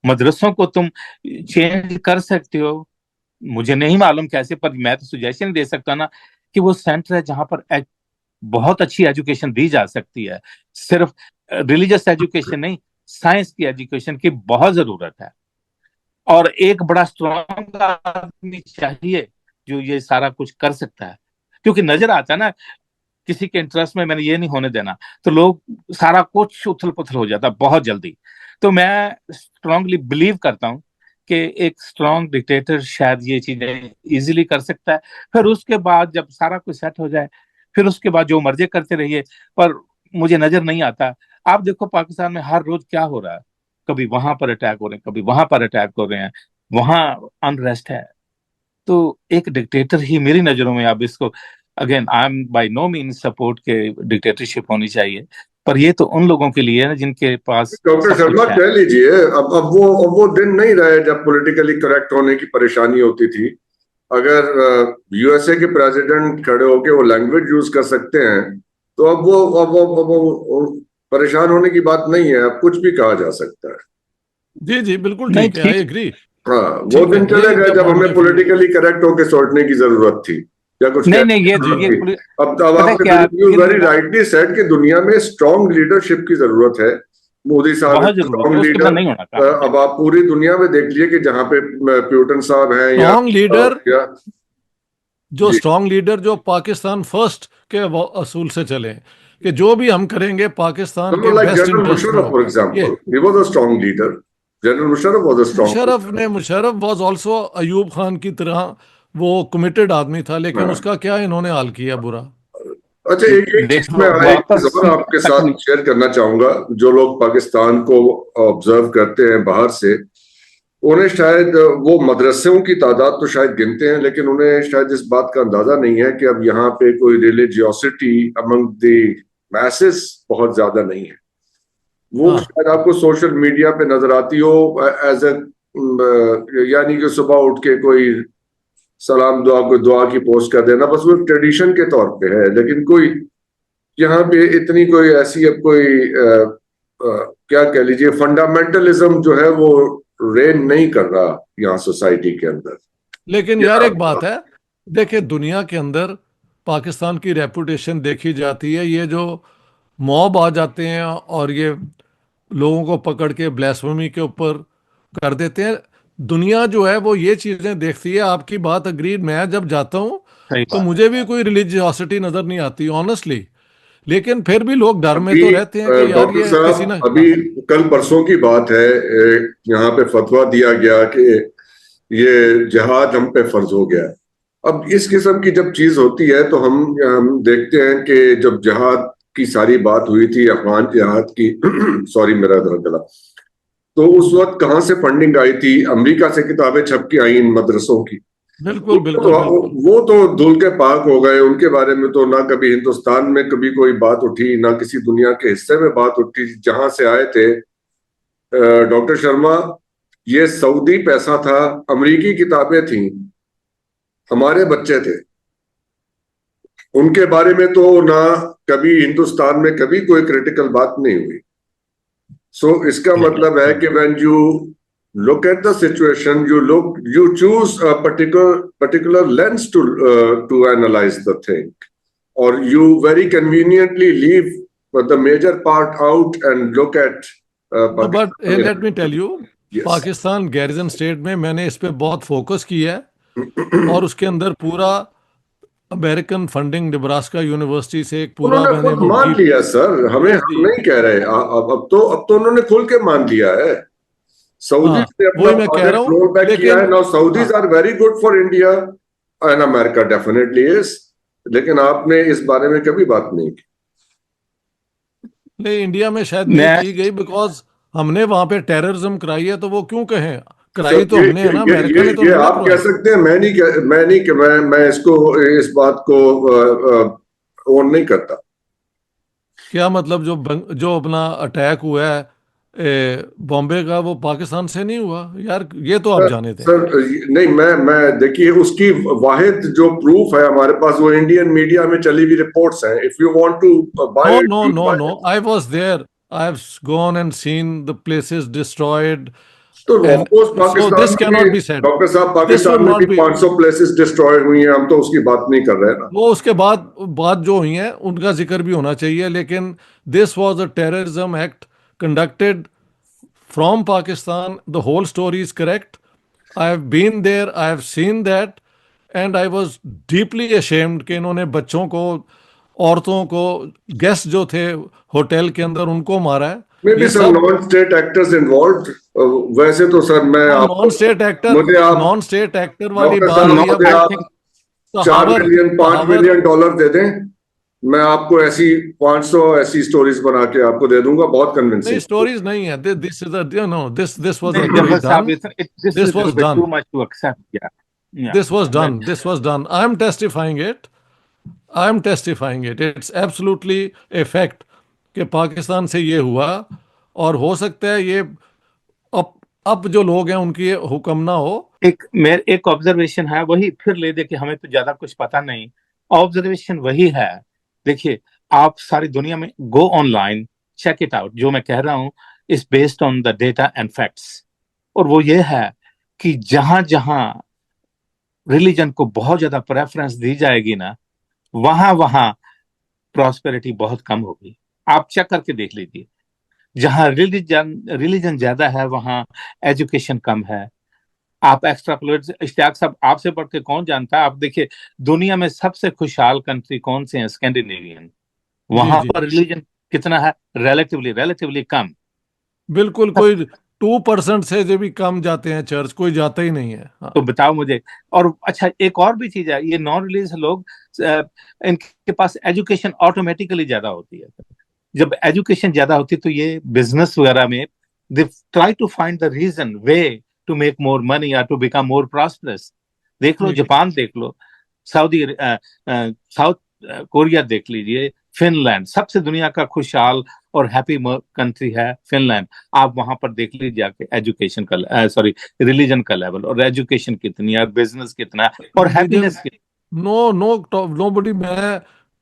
मदरसों को तुम चेंज कर सकते हो, मुझे नहीं मालूम कैसे, पर मैं तो सुजेशन दे सकता ना कि वो सेंटर है जहां पर बहुत अच्छी एजुकेशन दी जा सकती है। सिर्फ रिलीजियस एजुकेशन नहीं, साइंस की एजुकेशन की बहुत जरूरत है। और एक बड़ा स्ट्रॉन्ग आदमी चाहिए जो ये सारा कुछ कर सकता है, क्योंकि नजर आता है ना, किसी के इंटरेस्ट में मैंने ये नहीं होने देना, तो लोग सारा कुछ उथल पुथल हो जाता बहुत जल्दी। तो मैं स्ट्रांगली बिलीव करता हूँ कि एक स्ट्रांग डिक्टेटर शायद ये चीजें इजीली कर सकता है। फिर उसके बाद जब सारा कुछ सेट हो जाए, फिर उसके बाद जो मर्जी करते रहिए। पर मुझे नजर नहीं आता, आप देखो पाकिस्तान में हर रोज क्या हो रहा है, कभी वहां पर अटैक हो रहे हैं, कभी वहां पर अटैक हो रहे हैं, वहां अनरेस्ट है। तो एक डिक्टेटर ही मेरी नजरों में, अब इसको, again I am by no mean support के डिक्टेटरशिप होनी चाहिए, पर ये तो उन लोगों के लिए है ना जिनके पास डॉक्टर सब शर्मा कुछ है। कह लीजिए, अब वो दिन नहीं रहे जब पॉलिटिकली करेक्ट होने की परेशानी होती थी। अगर यूएसए के प्रेसिडेंट खड़े होके वो लैंग्वेज यूज कर सकते हैं, तो अब वो परेशान होने की बात नहीं है, अब कुछ भी कहा जा सकता है। जी जी बिल्कुल नहीं ठीक है, आई ठीक, एग्री। हाँ, वो ठीक है, दिन चले ये गए जब जब हम हमें डिफरेंट। पॉलिटिकली करेक्ट होके सोचने की जरूरत थी या कुछ नहीं कहने नहीं, की ये जरूरत ये थी। अब पता है आपने क्या, यू इन वेरी दिनों राइटली सेड कि दुनिया में स्ट्रांग लीडरशिप की जरूरत है। मोदी साहब बहुत एक जरूरत है, स्ट्रांग उसके बिना लीडर। नहीं होना काम। अब आप पूरी दुनिया में देख लीजिए कि जहाँ पे प्यूटन साहब हैं स्ट्रॉन्ग लीडर, या जो जी, स्ट्रॉन्ग लीडर जो पाकिस्तान फर्स्ट के असूल से चले, कि जो भी हम करेंगे पाकिस्तान के someone like best General interest में Musharraf, for होगा। ये example, he was a strong leader. General Musharraf was a strong leader. Musharraf was also Ayub Khan की तरह वो कमिटेड आदमी था, लेकिन हाँ, उसका क्या इन्होंने हाल किया बुरा। अच्छा, एक चीज देखो मैं एक चीज वापस और आपके साथ तकनीक शेयर करना चाहूंगा। जो लोग पाकिस्तान को ऑब्जर्व करते हैं बाहर से, उन्हें शायद वो मदरसों की तादाद तो शायद गिनते हैं, लेकिन उन्हें शायद इस बात का अंदाजा नहीं है कि अब यहाँ पे कोई रिलीजियोसिटी अमंग द मैसेस बहुत ज्यादा नहीं है। वो हाँ, शायद आपको सोशल मीडिया पे नजर आती हो एज ए, यानी कि सुबह उठ के कोई सलाम दुआ, कोई दुआ की पोस्ट कर देना, बस वो ट्रेडिशन के तौर पे है। लेकिन कोई यहाँ पे इतनी कोई ऐसी अब कोई क्या कह लीजिए फंडामेंटलिज्म जो है वो रेन नहीं कर रहा यहाँ सोसाइटी के अंदर। लेकिन यार एक या बात है, देखिए दुनिया के अंदर पाकिस्तान की रेपुटेशन देखी जाती है। ये जो मॉब आ जाते हैं और ये लोगों को पकड़ के ब्lasphemy के ऊपर कर देते हैं, दुनिया जो है वो ये चीजें देखती है। आपकी बात अग्रीड, मैं जब जाता हूँ सही तो बात मुझे भी कोई रिलीजियोसिटी नजर नहीं आती ऑनेस्टली, लेकिन फिर भी लोग डर में अभी तो रहते हैं कि यार डॉक्टर ये किसी साहब, ना। अभी हाँ, कल परसों की बात है, यहाँ पे फतवा दिया गया कि ये जिहाद हम पे फर्ज हो गया है। अब इस किस्म की जब चीज होती है तो हम देखते हैं कि जब जिहाद की सारी बात हुई थी, अफगान जिहाद की सॉरी मेरा गला, तो उस वक्त कहाँ से फंडिंग आई थी? अमेरिका से किताबें छप के आई इन मदरसों की। बिल्कुल बिल्कुल बिल्कुल। वो तो धुल के पाक हो गए। उनके बारे में तो ना कभी हिंदुस्तान में कभी कोई बात उठी, ना किसी दुनिया के हिस्से में बात उठी जहां से आए थे। डॉक्टर शर्मा, ये सऊदी पैसा था, अमरीकी किताबें थी, हमारे बच्चे थे, उनके बारे में तो ना कभी हिंदुस्तान में कभी कोई क्रिटिकल बात नहीं हुई। सो इसका मतलब है कि when you look at the situation, you choose a particular lens to analyze the thing, or you very conveniently leave the major part out and look at but Pakistan. Let me tell you, Yes. Pakistan garrison state में मैंने इस पे बहुत फोकस किया है, और उसके अंदर पूरा अमेरिकन फंडिंग नेब्रास्का यूनिवर्सिटी से एक पूरा उन्होंने मैंने खुद वो मान लिया सर, हमें भेज दी। हम नहीं कह रहे। अब तो उन्होंने खुल के मान लिया है। सऊदी हाँ, ने अपना वही मैं कह रहा प्रोजेक्ट हूँ, रोल बैक किया है। लेकिन नाउ सऊदीज हाँ, are very good for India and America definitely is. लेकिन आपने इस बारे में कभी बात नहीं की। नहीं इंडिया में शायद नहीं मैं की गई बिकॉज हमने वहां पे टेररिज्म कराई है, तो वो क्यों कहें, कराई सर तो हमने है ना, अमेरिका ने तो ये नहीं ना आप कह करवाई। सकते हैं। मैं नहीं मैं इसको इस बात को ओन नहीं करता। क्या मतलब जो अपना अटैक हुआ है बॉम्बे का, वो पाकिस्तान से नहीं हुआ यार, ये तो आप सर जाने थे। सर नहीं, मैं देखिए उसकी वाहिद जो प्रूफ है हमारे पास वो इंडियन मीडिया में चली हुई रिपोर्ट्स हैं। If you want to buy No, it, no, you no, buy no. It. I was there. I've gone and seen the places destroyed, तो and of course so Pakistan this में भी, cannot be said. डॉक्टर साहब, This पाकिस्तान would में भी not be. 500 प्लेसेस डिस्ट्रॉय हुई हैं। हम तो उसकी बात नहीं कर रहे हैं ना। वो उसके बाद बात जो हुई है उनका जिक्र भी होना चाहिए, लेकिन this was a terrorism act conducted from Pakistan. The whole story is correct. I have been there. I have seen that, and I was deeply ashamed कि इन्होंने बच्चों को, औरतों को, गेस्ट जो थे होटल के अंदर, उनको मारा है। मे बी ये सम सब नॉन स्टेट एक्टर्स इन्वॉल्व। वैसे तो सर मैं नॉन आपको, स्टेट एक्टर, मुझे आप नॉन स्टेट एक्टर वाली डॉक्टर बात साहब, हुई है मुझे वो। आई आप think 4 million 5 power. Million dollar दे दें, मैं आपको ऐसी 500 ऐसी स्टोरीज बना के आपको दे दूंगा, बहुत नहीं कन्विंसिंग। स्टोरीज नहीं है, this is no, this was actually Zafar साहब done. This this is was to done. Much to accept या दिस वाज मैं done. This was done. I am testifying it. I am testifying it. It's absolutely a fact कि पाकिस्तान से ये हुआ, और हो सकता है ये अब अब जो लोग हैं उनकी ये हुक्म ना हो। एक ऑब्जर्वेशन है, वही फिर ले दे कि हमें तो ज्यादा कुछ पता नहीं। ऑब्जर्वेशन वही है। देखिए, आप सारी दुनिया में go online, check it out. जो मैं कह रहा हूं is based on the data and facts. और वो ये है कि जहां जहां रिलीजन को बहुत ज्यादा प्रेफरेंस दी जाएगी ना, वहां वहां प्रॉस्पेरिटी बहुत कम होगी। आप चेक करके देख लीजिए। जहां रिलीजन रिलीजन ज्यादा है वहां एजुकेशन कम है। आप एक्स्ट्रापोलेट, इश्तियाक साहब आपसे बढ़ के कौन जानता है? आप देखिए, दुनिया में सबसे खुशहाल कंट्री कौन से हैं? स्कैंडिनेवियन। जी वहां जी, पर रिलीजन कितना है? रिलेटिवली रिलेटिवली कम। बिल्कुल। सब कोई 2% से जो भी कम जाते हैं चर्च, कोई जाता ही नहीं है। हाँ। तो बताओ मुझे। और अच्छा, एक और भी चीज है, ये नॉन रिलीजियस लोग, इनके पास एजुकेशन ऑटोमेटिकली ज्यादा होती है। जब एजुकेशन ज्यादा होती है तो ये बिजनेस वगैरह में they try to find the reason way to make more money या टू बिकम मोर प्रॉस्परस। देख लो ठीक है। जापान, देख लो सऊदी, साउथ कोरिया देख लीजिए, फिनलैंड, सबसे दुनिया का खुशहाल और हैप्पी कंट्री है फिनलैंड। आप वहां पर देख लीजिए जाके एजुकेशन का, सॉरी, रिलीजन का लेवल, और एजुकेशन कितनी है, बिजनेस कितना है, और रिलीजन, हैप्पीनेस कितनी। नो नो, नो बडी।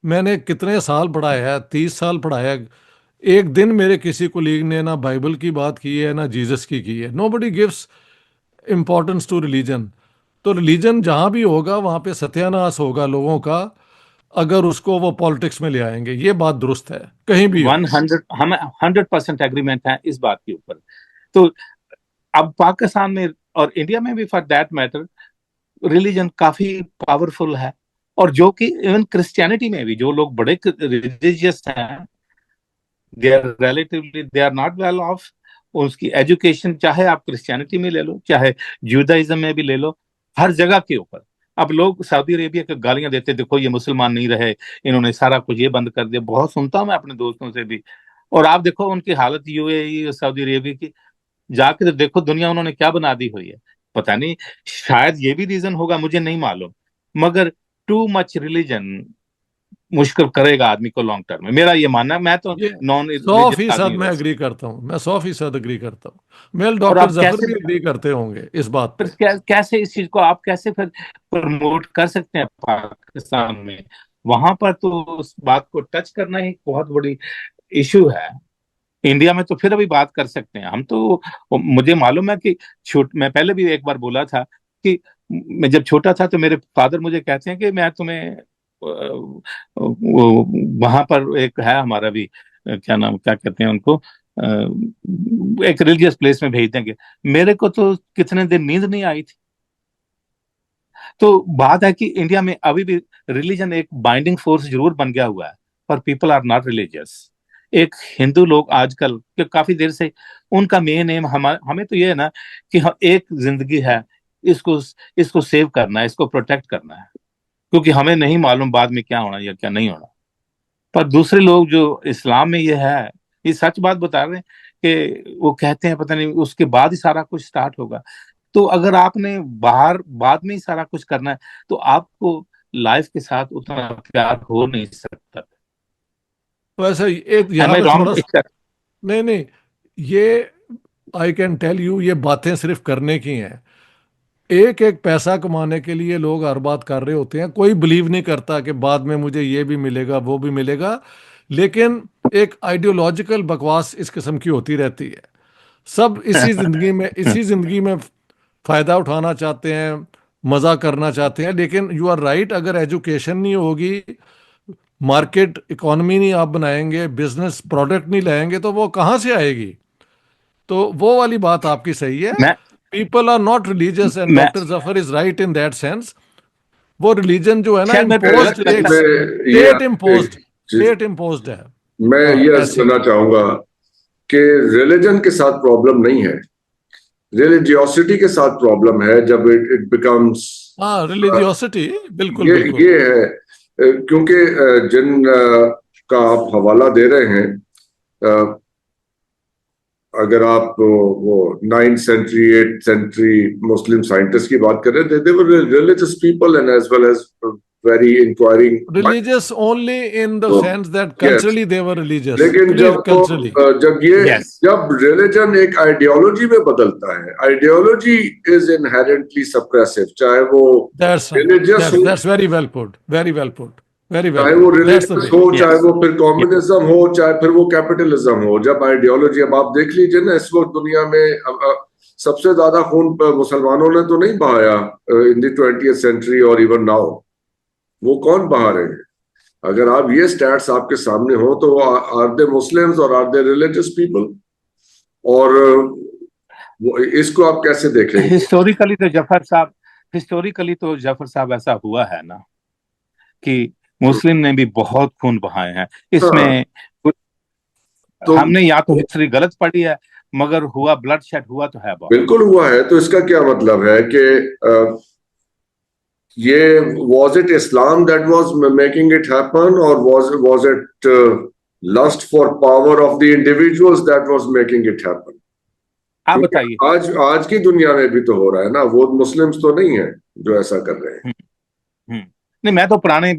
मैंने कितने साल पढ़ाया है, 30 साल पढ़ाया है। एक दिन मेरे किसी कुलीग ने ना बाइबल की बात की है ना जीसस की है। Nobody gives importance to religion. तो रिलीजन जहां भी होगा वहां पे सत्यानाश होगा लोगों का, अगर उसको वो पॉलिटिक्स में ले आएंगे। ये बात दुरुस्त है, कहीं भी हो। 100, हम 100% एग्रीमेंट है इस बात के ऊपर। तो अब पाकिस्तान में और इंडिया में भी फॉर दैट मैटर रिलीजन काफी पावरफुल है। और जो कि इवन क्रिश्चियनिटी में भी जो लोग बड़े रिलीजियस हैं, they are not well off. उसकी एजुकेशन चाहे आप क्रिश्चियनिटी में ले लो, चाहे जुदाइज्म में भी ले लो, हर जगह के ऊपर। अब लोग सऊदी अरेबिया को गालियां देते, देखो ये मुसलमान नहीं रहे, इन्होंने सारा कुछ ये बंद कर दिया। बहुत सुनता हूं मैं अपने दोस्तों से भी। और आप देखो उनकी हालत यूएई, सऊदी अरेबिया की, जाके तो देखो दुनिया उन्होंने क्या बना दी हुई है। पता नहीं, शायद ये भी रीजन होगा, मुझे नहीं मालूम। मगर टू मच रिलीजन मुश्किल करेगा आदमी को लॉन्ग टर्म में, मेरा ये मानना है। मैं तो ये नॉन सौ रिलीजियस फीसद आदमी हूं मैं वैसे। एग्री करता हूँ, मैं 100% एग्री करता हूँ। मेल और डॉक्टर आप जफर कैसे भी एग्री करते होंगे इस बात फिर पे। कैसे इस चीज को आप कैसे फिर प्रमोट कर सकते हैं पाकिस्तान में? वहां पर तो उस बात को टच करना ही बहुत बड़ी इशू है। इंडिया में तो फिर अभी बात कर सकते हैं हम तो। मुझे मालूम है कि मैं पहले भी एक बार बोला था कि मैं जब छोटा था तो मेरे फादर मुझे कहते हैं कि मैं तुम्हें वहां पर एक है हमारा भी, क्या नाम, क्या कहते हैं उनको, एक रिलीजियस प्लेस में भेज देंगे। मेरे को तो कितने दिन नींद नहीं आई थी। तो बात है कि इंडिया में अभी भी रिलीजन एक बाइंडिंग फोर्स जरूर बन गया हुआ है, पर पीपल आर नॉट रिलीजियस। एक हिंदू लोग आजकल के काफी देर से उनका मेन एम हमें तो ये है ना कि एक जिंदगी है, इसको इसको सेव करना है, इसको प्रोटेक्ट करना है, क्योंकि हमें नहीं मालूम बाद में क्या होना या क्या नहीं होना। पर दूसरे लोग जो इस्लाम में ये है, ये सच बात बता रहे हैं कि वो कहते हैं पता नहीं उसके बाद ही सारा कुछ स्टार्ट होगा। तो अगर आपने बाहर बाद में ही सारा कुछ करना है तो आपको लाइफ के साथ उतना प्यार हो नहीं सकता। तो ऐसा एक एम यहाँ आई पे थोड़ा रॉन्ग? नहीं नहीं, ये आई कैन टेल यू, ये बातें सिर्फ करने की हैं। एक एक पैसा कमाने के लिए लोग हर बात कर रहे होते हैं। कोई बिलीव नहीं करता कि बाद में मुझे ये भी मिलेगा वो भी मिलेगा। लेकिन एक आइडियोलॉजिकल बकवास इस किस्म की होती रहती है। सब इसी जिंदगी में फायदा उठाना चाहते हैं, मजा करना चाहते हैं। लेकिन यू आर राइट, अगर एजुकेशन नहीं होगी, मार्केट इकोनॉमी नहीं आप बनाएंगे, बिजनेस प्रोडक्ट नहीं लाएंगे, तो वो कहाँ से आएगी? तो वो वाली बात आपकी सही है। मैं people are not religious and मैं doctor Zafar is right in that sense. वो रिलीजन जो है ना, शायद मैं इम्पोज्ड, एक में ये स्टेट इम्पोज्ड है। मैं हाँ ये अर्ज ऐसे। करना चाहूंगा कि रिलीजन के साथ प्रॉब्लम नहीं है, रिलीजियोसिटी के साथ प्रॉब्लम है। जब इट बिकम्स, हाँ, रिलीजियोसिटी, बिल्कुल बिल्कुल। ये है क्योंकि जिन का आप हवाला दे रहे हैं, अ, अगर आप वो 9th सेंचुरी 8th सेंचुरी मुस्लिम साइंटिस्ट की बात करें, they were religious people and as well as very inquiring mind. Religious only in the तो sense that yes, culturally they were religious, लेकिन जब कल्चरली। यस, जब रिलीजन एक आइडियोलॉजी में बदलता है, आइडियोलॉजी इज इनहेरेंटली सप्रेसिव, चाहे वो दैट्स राइट, रिलीजियस हो, that's very well put, very well put, very well चाहे वो put, that's the religious way. हो, चाहे यस, वो फिर कम्युनिज्म हो, चाहे फिर वो कैपिटलिज्म हो। जब आइडियोलॉजी, अब आप देख लीजिए ना, इस वक्त दुनिया में सबसे ज्यादा खून मुसलमानों ने तो नहीं बहाया इन द 20th सेंचुरी और इवन नाउ। वो कौन बहा रहे हैं? अगर आप ये स्टैट्स आपके सामने हो तो आर दे मुस्लिम्स और आर दे रिलीजियस पीपल? और इसको आप कैसे देखेंगे? हिस्टोरिकली तो जफर साहब ऐसा हुआ है ना कि मुस्लिम ने भी बहुत खून बहाए हैं हाँ, इसमें। तो हमने या तो हिस्ट्री गलत पढ़ी है, मगर हुआ ब्लड शेड हुआ तो है बहुत। बिल्कुल हुआ है। तो इसका क्या मतलब है कि ये was it Islam that was making it happen, or was it lust for power of the individuals that was making it happen? आप क्योंकि बताइए। आज की दुनिया में भी तो हो रहा है ना, वो मुस्लिम्स तो नहीं है जो ऐसा कर रहे हैं। हम्म, हम्म। नहीं, मैं तो पुराने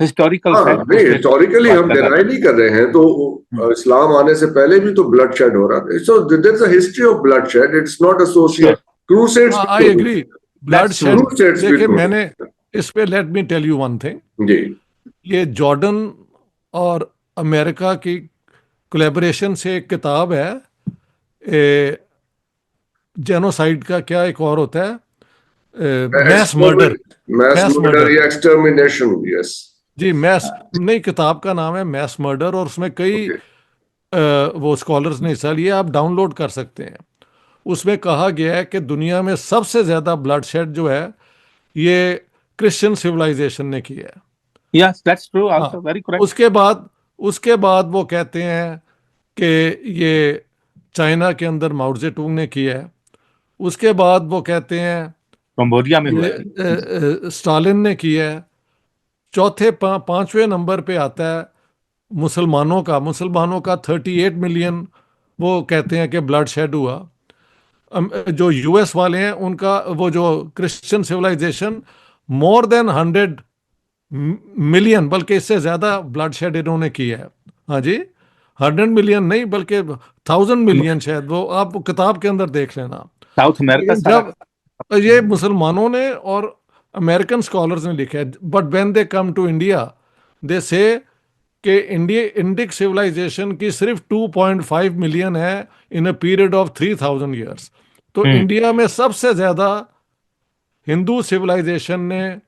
हिस्टोरिकल हाँ, फैक्ट नहीं, उसके हिस्टोरिकली बात हम कर रहा डिनाई था। नहीं कर रहे हैं। तो इस्लाम आने से पहले भी तो ब्लड शेड हो रहा था। So there is a history of bloodshed, it's not associate. Sure, crusades भी आई तो एग्री, हुए, blood that's true. Shed. Crusades भी देखिए तो मैंने हुए। इस पे, let me tell you one thing. जी। ये जॉर्डन और अमेरिका की कोलैबोरेशन से एक किताब है, जेनोसाइड का क्या एक और होता है, mass murder. Mass mass murder murder, या एक्सटर्मिनेशन, यस। जी मैस, नहीं किताब का नाम है मैस मर्डर, और उसमें कई ओके। वो स्कॉलर्स ने हिस्सा लिया, आप डाउनलोड कर सकते हैं। उसमें कहा गया है कि दुनिया में सबसे ज्यादा ब्लड शेड जो है ये क्रिश्चियन सिविलाइजेशन ने किया है। यस, दैट्स ट्रू हाँ, आल्सो, वेरी करेक्ट। उसके बाद वो कहते हैं कि ये चाइना के अंदर माओ जेडुंग ने किया है। उसके बाद वो कहते हैं कंबोडिया में हुआ ये है। स्टालिन ने किया है। चौथे पांचवें नंबर पे आता है मुसलमानों का 38 मिलियन, वो कहते हैं कि ब्लड शेड हुआ। जो यूएस वाले हैं उनका, वो जो Christian civilization, more than 100 million, बल्कि इससे ज्यादा ब्लड शेड इन्होंने किया है। हाँ जी, 100 मिलियन नहीं बल्कि 1000 मिलियन, शायद वो आप किताब के अंदर देख लेना। साउथ अमेरिका लेकिन सारा। जब ये मुसलमानों ने और अमेरिकन स्कॉलर्स ने लिखा है, but when they come to India they say कि इंडिक सिविलाइजेशन की सिर्फ 2.5 मिलियन है in a period of 3000 years. तो हम्म। इंडिया में सबसे ज्यादा हिंदू सिविलाइजेशन ने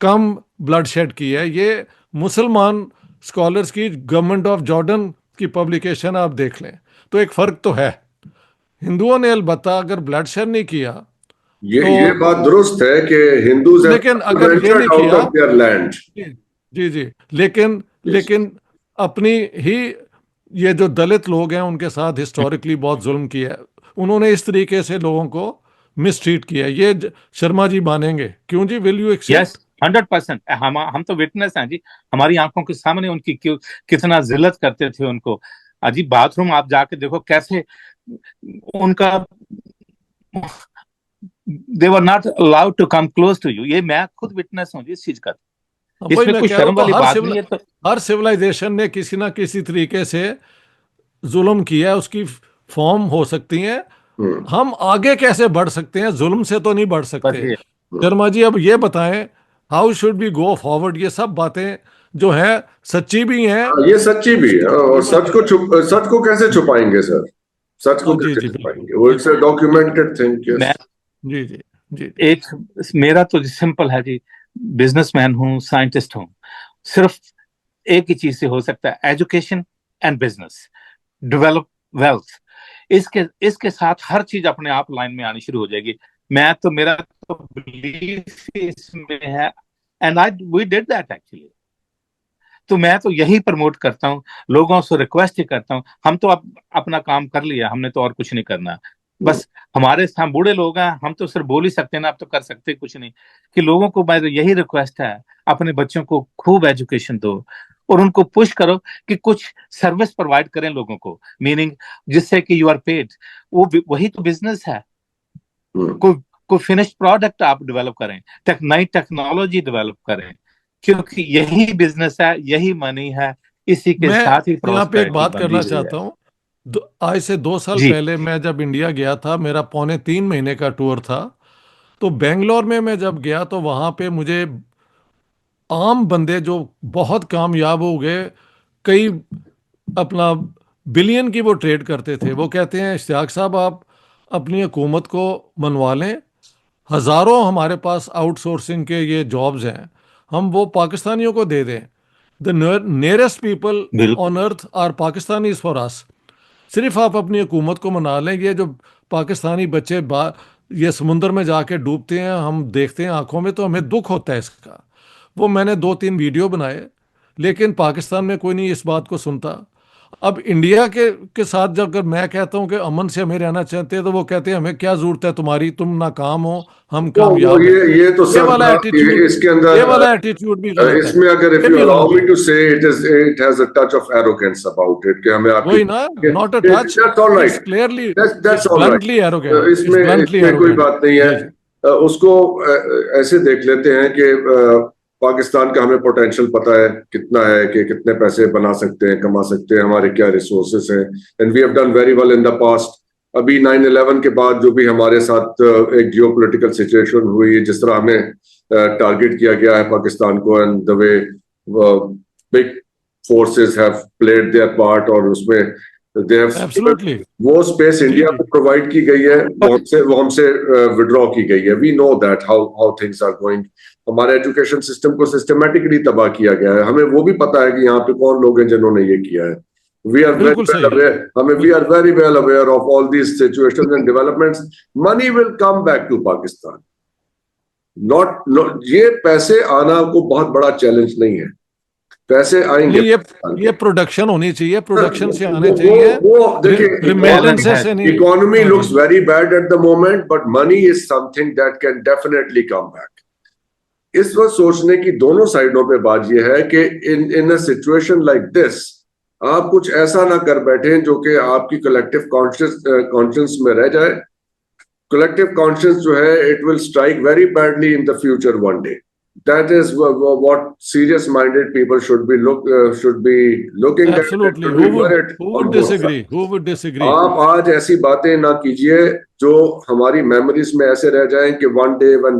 कम ब्लड शेड की है। ये मुसलमान स्कॉलर्स की गवर्नमेंट ऑफ जॉर्डन की पब्लिकेशन आप देख लें। तो एक फर्क तो है, हिंदुओं ने अलबत्ता अगर ब्लड शेड नहीं किया तो, ये बात दुरुस्त है कि हिंदूज लेकिन हैव अगर ये नहीं वेंचर्ड आउट किया, ऑफ देयर लैंड। जी जी जी, लेकिन यस। लेकिन अपनी ही ये जो दलित लोग हैं उनके साथ हिस्टोरिकली बहुत जुल्म किया है। उन्होंने इस तरीके से लोगों को मिसट्रीट किया है। ये शर्मा जी मानेंगे, क्यों जी, विल यू यस, एक्सेप्ट? 100%। हम तो विटनेस हैं जी, हमारी आंखों के सामने उनकी कितना जिल्लत करते थे उनको। अजी बाथरूम आप जाके देखो कैसे उनका, they were not allowed to come close to you. ये मैं खुद विटनेस हूँ जी इस चीज का। वही इसमें मैं कोई कह रहा हूँ, शर्म तो वाली बात नहीं है तो। हर सिविलाइजेशन ने किसी ना किसी तरीके से जुल्म किया है, उसकी फॉर्म हो सकती है। हम्म। हम आगे कैसे बढ़ सकते हैं? जुल्म से तो नहीं बढ़ सकते। बढ़िए। शर्मा जी अब ये बताएं, how should be go forward? ये सब बातें जो हैं सच्ची भी हैं, हाँ, ये सच्ची भी है। और सच को कैसे छुपाएंगे सर? सच को हाँ जी कैसे जी, बिल्कुल छुपाएंगे? वो इट्स अ बिल्कुल। Documented thing. यस। मैं जी जी जी जी। एक, मेरा तो सिंपल है जी, बिजनेसमैन हूँ, साइंटिस्ट हूँ। सिर्फ एक ही चीज से हो सकता है, education and business, develop wealth. इसके इसके साथ हर चीज अपने आप लाइन में आनी शुरू हो जाएगी। मैं तो, मेरा तो बिलीफ इसमें है, and I we did that actually. तो मैं तो यही प्रमोट करता हूँ, लोगों से रिक्वेस्ट ही करता हूँ। हम तो अब अपना काम कर लिया, हमने तो और कुछ नहीं करना। बस हमारे, हम बूढ़े लोग हैं, हम तो सिर्फ बोल ही सकते हैं ना, अब तो कर सकते कुछ नहीं। कि लोगों को मैं यही रिक्वेस्ट है, अपने बच्चों को खूब एजुकेशन दो और उनको पुश करो कि कुछ सर्विस प्रोवाइड करें लोगों को, मीनिंग जिससे कि यू आर पेड। वही तो बिजनेस है। कोई कोई फिनिश्ड प्रोडक्ट आप डेवलप करें, नई टेक्नोलॉजी डेवलप करें, क्योंकि यही बिजनेस है, यही मनी है, इसी के मैं साथ ही यहाँ पे एक प्रॉस्पेरिटी बात बंधी करना हुई है। चाहता हूँ। आज से 2 साल जी। पहले मैं जब इंडिया गया था, मेरा पौने 3 महीने का टूर था। तो बेंगलोर में मैं जब गया तो वहाँ पे मुझे आम बंदे जो बहुत कामयाब हो गए, कई अपना बिलियन की वो ट्रेड करते थे, वो कहते हैं इश्तियाक साहब आप अपनी हुकूमत को मनवा लें, हज़ारों हमारे पास आउटसोर्सिंग के ये जॉब्स हैं, हम वो पाकिस्तानियों को दे दें। द नियरेस्ट पीपल बिल्कुल। On earth are Pakistanis for us. सिर्फ आप अपनी हुकूमत को मना लें। ये जो पाकिस्तानी बच्चे ये समुंदर में जाके डूबते हैं, हम देखते हैं आंखों में, तो हमें दुख होता है इसका। वो मैंने 2-3 वीडियो बनाए, लेकिन पाकिस्तान में कोई नहीं इस बात को सुनता। अब इंडिया के साथ जब अगर मैं कहता हूं कि अमन से हमें रहना चाहते हैं, तो वो कहते हैं हमें क्या जरूरत है तुम्हारी, तुम नाकाम हो, हम वो कामयाब हैं। ये तो ये सर वाला एटीट्यूड, इसके ये अंदर वाला एटीट्यूड भी गलत है, इसमें अगर इफ ये यू भी अलाउ गलत मी है। टू से it has a touch of arrogance about it कि हमें आपकी वही ना, not a touch, that's all it's right, clearly, that's it's all bluntly right, arrogant, it's इसमें ब्लंटली इसमें कोई एरोगेंट। बात नहीं है। जी जी। उसको ऐसे देख लेते हैं कि पाकिस्तान का हमें पोटेंशियल पता है कितना है, कि कितने पैसे बना सकते हैं, कमा सकते हैं, हमारे क्या रिसोर्सेस हैं, and we have done very well in the past. अभी 9/11 के बाद जो भी हमारे साथ एक जियोपॉलिटिकल सिचुएशन हुई, जिस तरह हमें टारगेट किया गया है पाकिस्तान को, and the way big forces have played there part, और उसमें दे हैव एब्सोल्युटली। वो स्पेस जी इंडिया जी। को प्रोवाइड की गई है, वो हमसे विड्रॉ की गई है। We know that how how things are going. हमारे एजुकेशन सिस्टम को सिस्टमेटिकली तबाह किया गया है, हमें वो भी पता है कि यहाँ पे कौन लोग हैं जिन्होंने ये किया है। वी आर वेरी बिल्कुल वेल सही है। Aware, we are very well aware of all these situations and developments. Money will come back to Pakistan, not ये पैसे आना को बहुत बड़ा चैलेंज नहीं है, पैसे आएंगे नहीं, पाकिस्तान ये के। प्रोडक्शन होनी चाहिए, प्रोडक्शन से आने वो चाहिए, वो देखिए, चैलेंज रिमिटेंसेस है। से नहीं। इकोनॉमी हाँ लुक्स जी। Very bad at the moment, but money is something that can definitely come back. इस वक्त सोचने की दोनों साइडों पे बात यह है कि इन अ सिचुएशन लाइक दिस आप कुछ ऐसा ना कर बैठे जो कि आपकी कलेक्टिव कॉन्शियस में रह जाए। कलेक्टिव कॉन्शियस जो है, it will strike very badly in the future one day. That is what serious-minded people should be looking at, and absolutely, should be worried who on would both disagree, sides. Who would disagree. आप आज ऐसी बातें ना कीजिए जो हमारी मेमोरीज में ऐसे रह जाएं कि one day when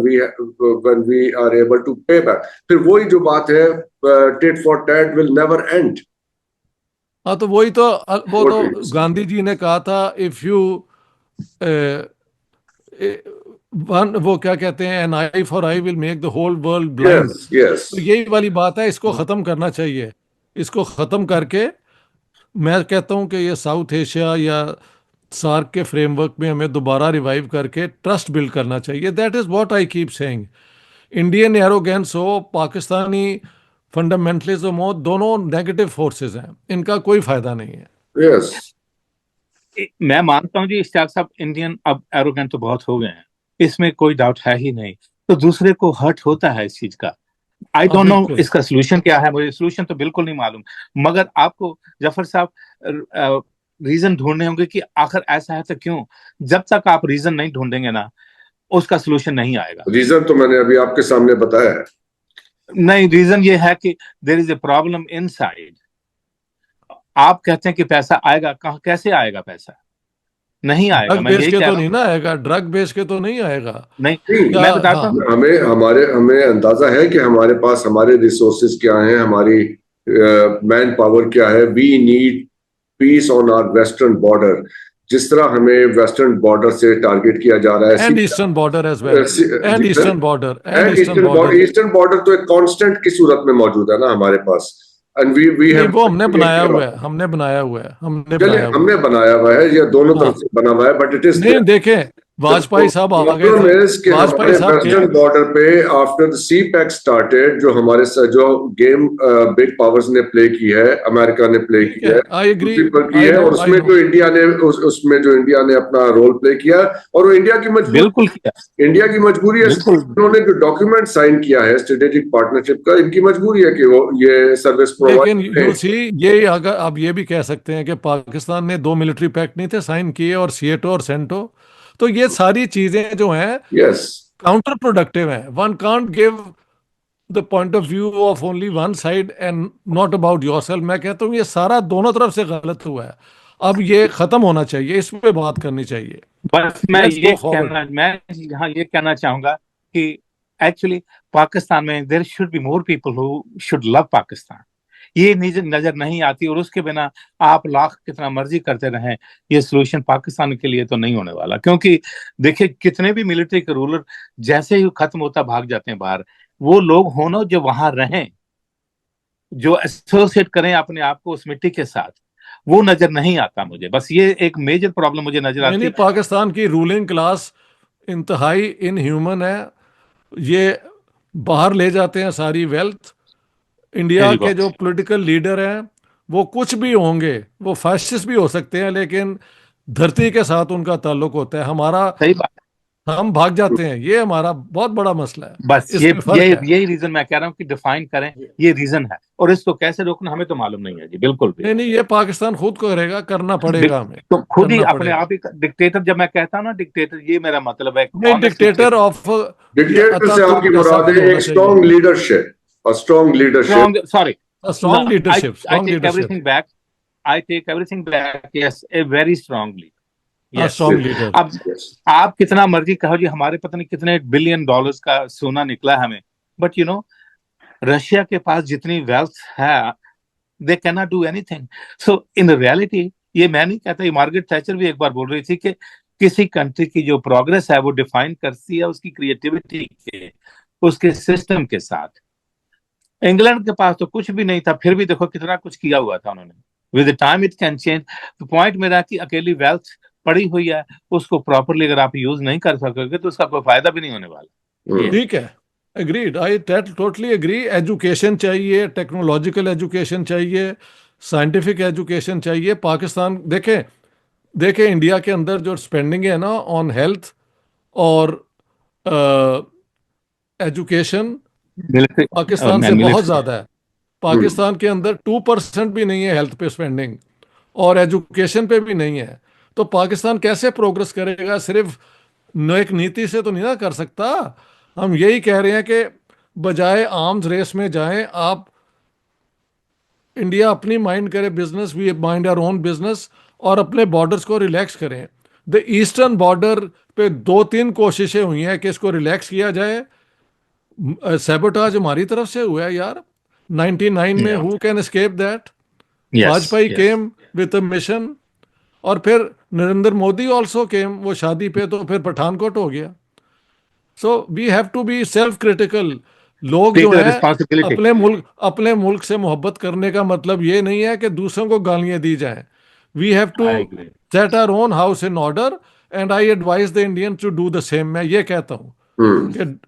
we are able to pay back, फिर वही जो बात है, tit for tat will never end. हाँ, तो वही तो, वो What तो do you say? Gandhi ji ने कहा था, इफ यू वन, वो क्या कहते हैं, an eye for eye will make the whole world blind. Yes, yes. तो यही वाली बात है, इसको खत्म करना चाहिए। इसको खत्म करके मैं कहता हूं कि ये साउथ एशिया या सार्क के फ्रेमवर्क में हमें दोबारा रिवाइव करके ट्रस्ट बिल्ड करना चाहिए। That is what I keep saying. Indian arrogance हो, पाकिस्तानी फंडामेंटलिज्म हो, दोनों नेगेटिव फोर्सेस हैं, इनका कोई फायदा नहीं है। Yes. मैं मानता हूँ जी इश्तियाक साहब, इंडियन अब एरोगेंट तो बहुत हो गए हैं, इसमें कोई डाउट है ही नहीं। तो दूसरे को हर्ट होता है इस चीज का। आई हाँ डोंट नो बिल्कुल। इसका सोल्यूशन क्या है, मुझे सोल्यूशन तो बिल्कुल नहीं मालूम। मगर आपको जफर साहब रीजन ढूंढने होंगे कि आखिर ऐसा है तो क्यों। जब तक आप रीजन नहीं ढूंढेंगे ना, उसका सोल्यूशन नहीं आएगा। रीजन तो मैंने अभी आपके सामने बताया है। नहीं, रीजन ये है कि there is a problem inside. आप कहते हैं कि पैसा आएगा, कहाँ कैसे आएगा पैसा? नहीं आएगा, ड्रग मैं बेच यही के कह तो रहा नहीं हूँ। ना आएगा, ड्रग बेच के तो नहीं आएगा। नहीं, नहीं, क्या? मैं बताता हाँ। हूँ। हमें अंदाजा है कि हमारे पास हमारे रिसोर्सेज क्या हैं, हमारी मैन पावर क्या है। We need peace on our western border. जिस तरह हमें वेस्टर्न बॉर्डर से टारगेट किया जा रहा है, and eastern border as well. And जी sir, eastern border, and and eastern border. Eastern border तो एक कांस्टेंट की सूरत में मौजूद है ना हमारे पास। एंड वी नहीं, हैव, वो हमने बनाया हुआ है, हमने बनाया हुआ है, हमने चलिए बनाया हुआ हमने है। बनाया हुआ है, ये दोनों तरफ हाँ। से बना हुआ है, बट इट इज नहीं देखें, वाजपेयी साहब आ गए प्रॉब्लम थे, इज कि वाजपेयी हमारे साहब थे। वेस्टर्न बॉर्डर पे after the CPEC started, जो गेम बिग पावर्स ने प्ले की है, अमेरिका ने प्ले ठीक की है, है, आई एग्री, दूसरी पर की आई है, नो, और आई उसमें नो। जो इंडिया ने उसमें जो इंडिया ने अपना रोल प्ले किया, और वो इंडिया की मजबूरी, बिल्कुल किया, इंडिया की मजबूरी है। बिल्कुल। उन्होंने जो डॉक्यूमेंट साइन किया है स्ट्रेटेजिक पार्टनरशिप का, इनकी मजबूरी है कि वो ये सर्विस लेकिन प्रोवाइड यू करें। सी, ये अगर आप ये भी कह सकते हैं कि पाकिस्तान ने 2 मिलिट्री पैक्ट नहीं थे साइन किए, और सीएटो और सेंटो, तो ये सारी चीजें जो हैं यस, काउंटर प्रोडक्टिव हैं। One can't give the point of view of only one side and not about yourself. मैं कहता हूँ ये सारा दोनों तरफ से गलत हुआ है। अब ये खत्म होना चाहिए, इस पे बात करनी चाहिए। बस मैं लेट्स ये गो फॉरवर्ड। कहना, मैं यहाँ ये कहना चाहूंगा कि एक्चुअली पाकिस्तान में there should be more people who should love Pakistan. ये नजर नहीं आती, और उसके बिना आप लाख कितना मर्जी करते रहें, ये सोल्यूशन पाकिस्तान के लिए तो नहीं होने वाला। क्योंकि देखिए, कितने भी मिलिट्री के रूलर जैसे ही खत्म होता भाग जाते हैं बाहर। वो लोग होना जो वहां रहें, जो एसोसिएट करें अपने आप को उस मिट्टी के साथ, वो नजर नहीं आता मुझे। बस ये एक मेजर प्रॉब्लम मुझे नजर नहीं नहीं, आती। पाकिस्तान की रूलिंग क्लास इंतहाई इनह्यूमन है। ये बाहर ले जाते हैं सारी वेल्थ। इंडिया वेरी के गुड। जो पॉलिटिकल लीडर हैं वो कुछ भी होंगे, वो फैसिस्ट भी हो सकते हैं, लेकिन धरती के साथ उनका ताल्लुक होता है। हमारा, सही बात। हम भाग जाते हैं, ये हमारा बहुत बड़ा मसला है। बस ये इसमें फर्क है। यही रीजन मैं कह रहा हूँ कि डिफाइन करें, ये रीजन है, और इसको कैसे रोकना हमें तो मालूम नहीं है जी, बिल्कुल भी। नहीं नहीं, ये पाकिस्तान खुद करेगा, करना पड़ेगा हमें, तो खुद ही करना अपने पड़ेगा। आप ही डिक्टेटर, जब मैं कहता हूँ ना डिक्टेटर, ये मेरा मतलब है नहीं, ऑनेस्ट डिक्टेटर डिक्टेटर। ऑफ, ये डिक्टेटर से अतातुर्क आपकी जैसा मुराद भी है होना एक चाहिए। Strong leadership, a strong leadership. Strong, sorry, strong leadership, I strong take leadership. everything back. I take everything back. Yes, a very strongly. Yes. Strong leader. अब आप कितना मर्जी कहो जी, हमारे पता नहीं कितने बिलियन डॉलर्स का सोना निकला हमें, बट यू नो रशिया के पास जितनी वेल्थ है, they can not do anything. So in reality, ये मैं नहीं कहता, ये मार्गरेट थैचर भी एक बार बोल रही थी कि किसी कंट्री की जो प्रोग्रेस है वो डिफाइन करती है उसकी क्रिएटिविटी के, उसके सिस्टम के साथ। इंग्लैंड के पास तो कुछ भी नहीं था, फिर भी देखो कितना कुछ किया हुआ था उन्होंने। With time it can change. तो पॉइंट मेरा कि अकेली वेल्थ पड़ी हुई है, उसको प्रॉपरली अगर आप यूज नहीं कर सकोगे तो उसका कोई फायदा भी नहीं होने वाला। ठीक है, agreed, I totally agree. Education चाहिए, टेक्नोलॉजिकल एजुकेशन चाहिए, साइंटिफिक एजुकेशन चाहिए। पाकिस्तान देखें, इंडिया के अंदर जो स्पेंडिंग है ना ऑन हेल्थ और एजुकेशन, मिलिट्री पाकिस्तान से बहुत मिलिट्री ज़्यादा है। पाकिस्तान के अंदर 2% भी नहीं है हेल्थ पे स्पेंडिंग, और एजुकेशन पे भी नहीं है। तो पाकिस्तान कैसे प्रोग्रेस करेगा? सिर्फ एक नीति से तो नहीं ना कर सकता। हम यही कह रहे हैं कि बजाय आर्म्स रेस में जाएं आप, इंडिया अपनी माइंड करे business, we mind our own business, और अपने बॉर्डर्स को रिलैक्स करें। द ईस्टर्न बॉर्डर पे 2-3 कोशिशें हुई हैं कि इसको रिलैक्स किया जाए। सैबोटाज हमारी तरफ से हुआ है यार, 99 में। Who can escape that? Vajpayee came with a mission, और फिर नरेंद्र मोदी ऑल्सो केम वो शादी पे, तो फिर पठानकोट हो गया। So we have to be self critical. लोग जो है, रिस्पॉन्सिबिलिटी। अपने मुल्क से मोहब्बत करने का मतलब ये नहीं है कि दूसरों को गालियां दी जाएं। We have to I agree. Set our own house in order, and I advise the Indians to do the same. मैं ये कहता हूँ कि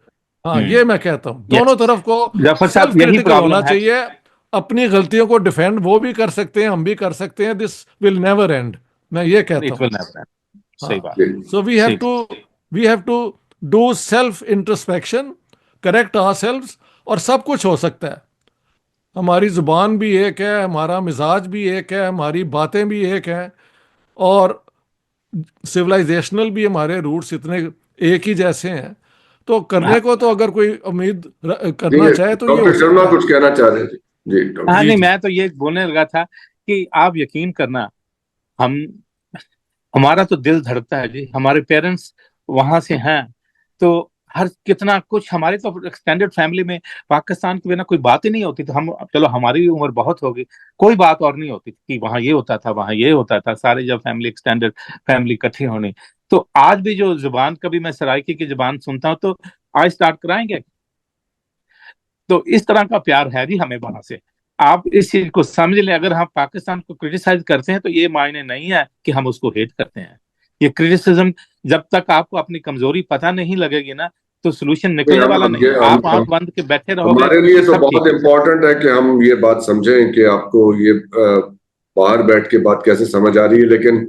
हाँ, ये मैं कहता हूँ, दोनों तरफ को जफर सेल्फ साहब, यही क्रिटिकल होना प्रॉब्लम है। चाहिए। अपनी गलतियों को डिफेंड वो भी कर सकते हैं, हम भी कर सकते हैं। दिस विल नेवर एंड, मैं ये कहता इट विल हूँ। नेवर। सही बात। So we have to do self introspection, correct ourselves, और सब कुछ हो सकता है। हमारी जुबान भी एक है, हमारा मिजाज भी एक है, हमारी बातें भी एक हैं, और सिविलाइजेशनल भी हमारे रूट्स इतने एक ही जैसे हैं। तो करने को तो अगर कोई उम्मीद करना चाहे तो ये हो डॉक्टर शर्मा सकता है। कुछ कहना चाह रहे थे जी? डॉक्टर हाँ जी नहीं, जी। मैं तो ये बोलने लगा था कि आप यकीन करना, हम हमारा तो दिल धड़कता है जी, हमारे पेरेंट्स वहां से हैं, तो हर कितना कुछ हमारे तो एक्सटेंडेड फैमिली में पाकिस्तान के बिना कोई बात ही नहीं होती। तो हम, चलो हमारी भी उम्र बहुत होगी, कोई बात और नहीं होती कि वहां ये होता था, वहां ये होता था, सारे जब फैमिली एक्सटेंडेड फैमिली इकट्ठी होनी। तो आज भी जो जुबान, कभी मैं सराइकी की जुबान सुनता हूँ तो आई स्टार्ट कराएंगे। तो इस तरह का प्यार है जी हमें वहां से। आप इस चीज को समझ लें, अगर हम पाकिस्तान को क्रिटिसाइज करते हैं तो ये मायने नहीं है कि हम उसको हेट करते हैं। ये क्रिटिसिज्म, जब तक आपको अपनी कमजोरी पता नहीं लगेगी ना, तो सोल्यूशन निकलने वाला नहीं है। आप आंख बंद के बैठे रहोगे, हमारे लिए तो सब ठीक बहुत इम्पोर्टेंट है कि हम ये बात समझें कि आपको ये बाहर बैठ के बात कैसे समझ आ रही है। लेकिन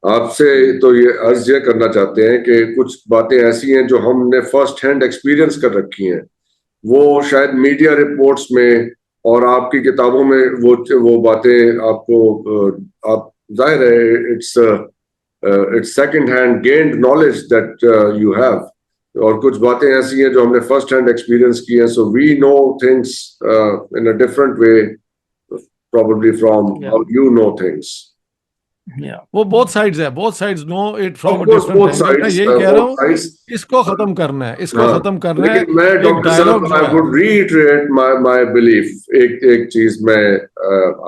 आपसे तो ये अर्ज ये करना चाहते हैं कि कुछ बातें ऐसी हैं जो हमने फर्स्ट हैंड एक्सपीरियंस कर रखी हैं, वो शायद मीडिया रिपोर्ट्स में और आपकी किताबों में वो बातें आपको आप जाहिर है it's second hand gained knowledge that you have, और कुछ बातें ऐसी हैं जो हमने फर्स्ट हैंड एक्सपीरियंस की हैं। So we know things in a different way probably from how you know things. वो बोथ साइड्स है, both sides know it from Of a course, both different angle. मैं sides, यही कह रहा both हूँ, sides. इसको खत्म करना है, इसको हाँ, खत्म करना है। लेकिन मैं एक डॉक्टर डायलॉग साहब जो आई है, वुड रीइटरेट माय बिलीफ। एक चीज मैं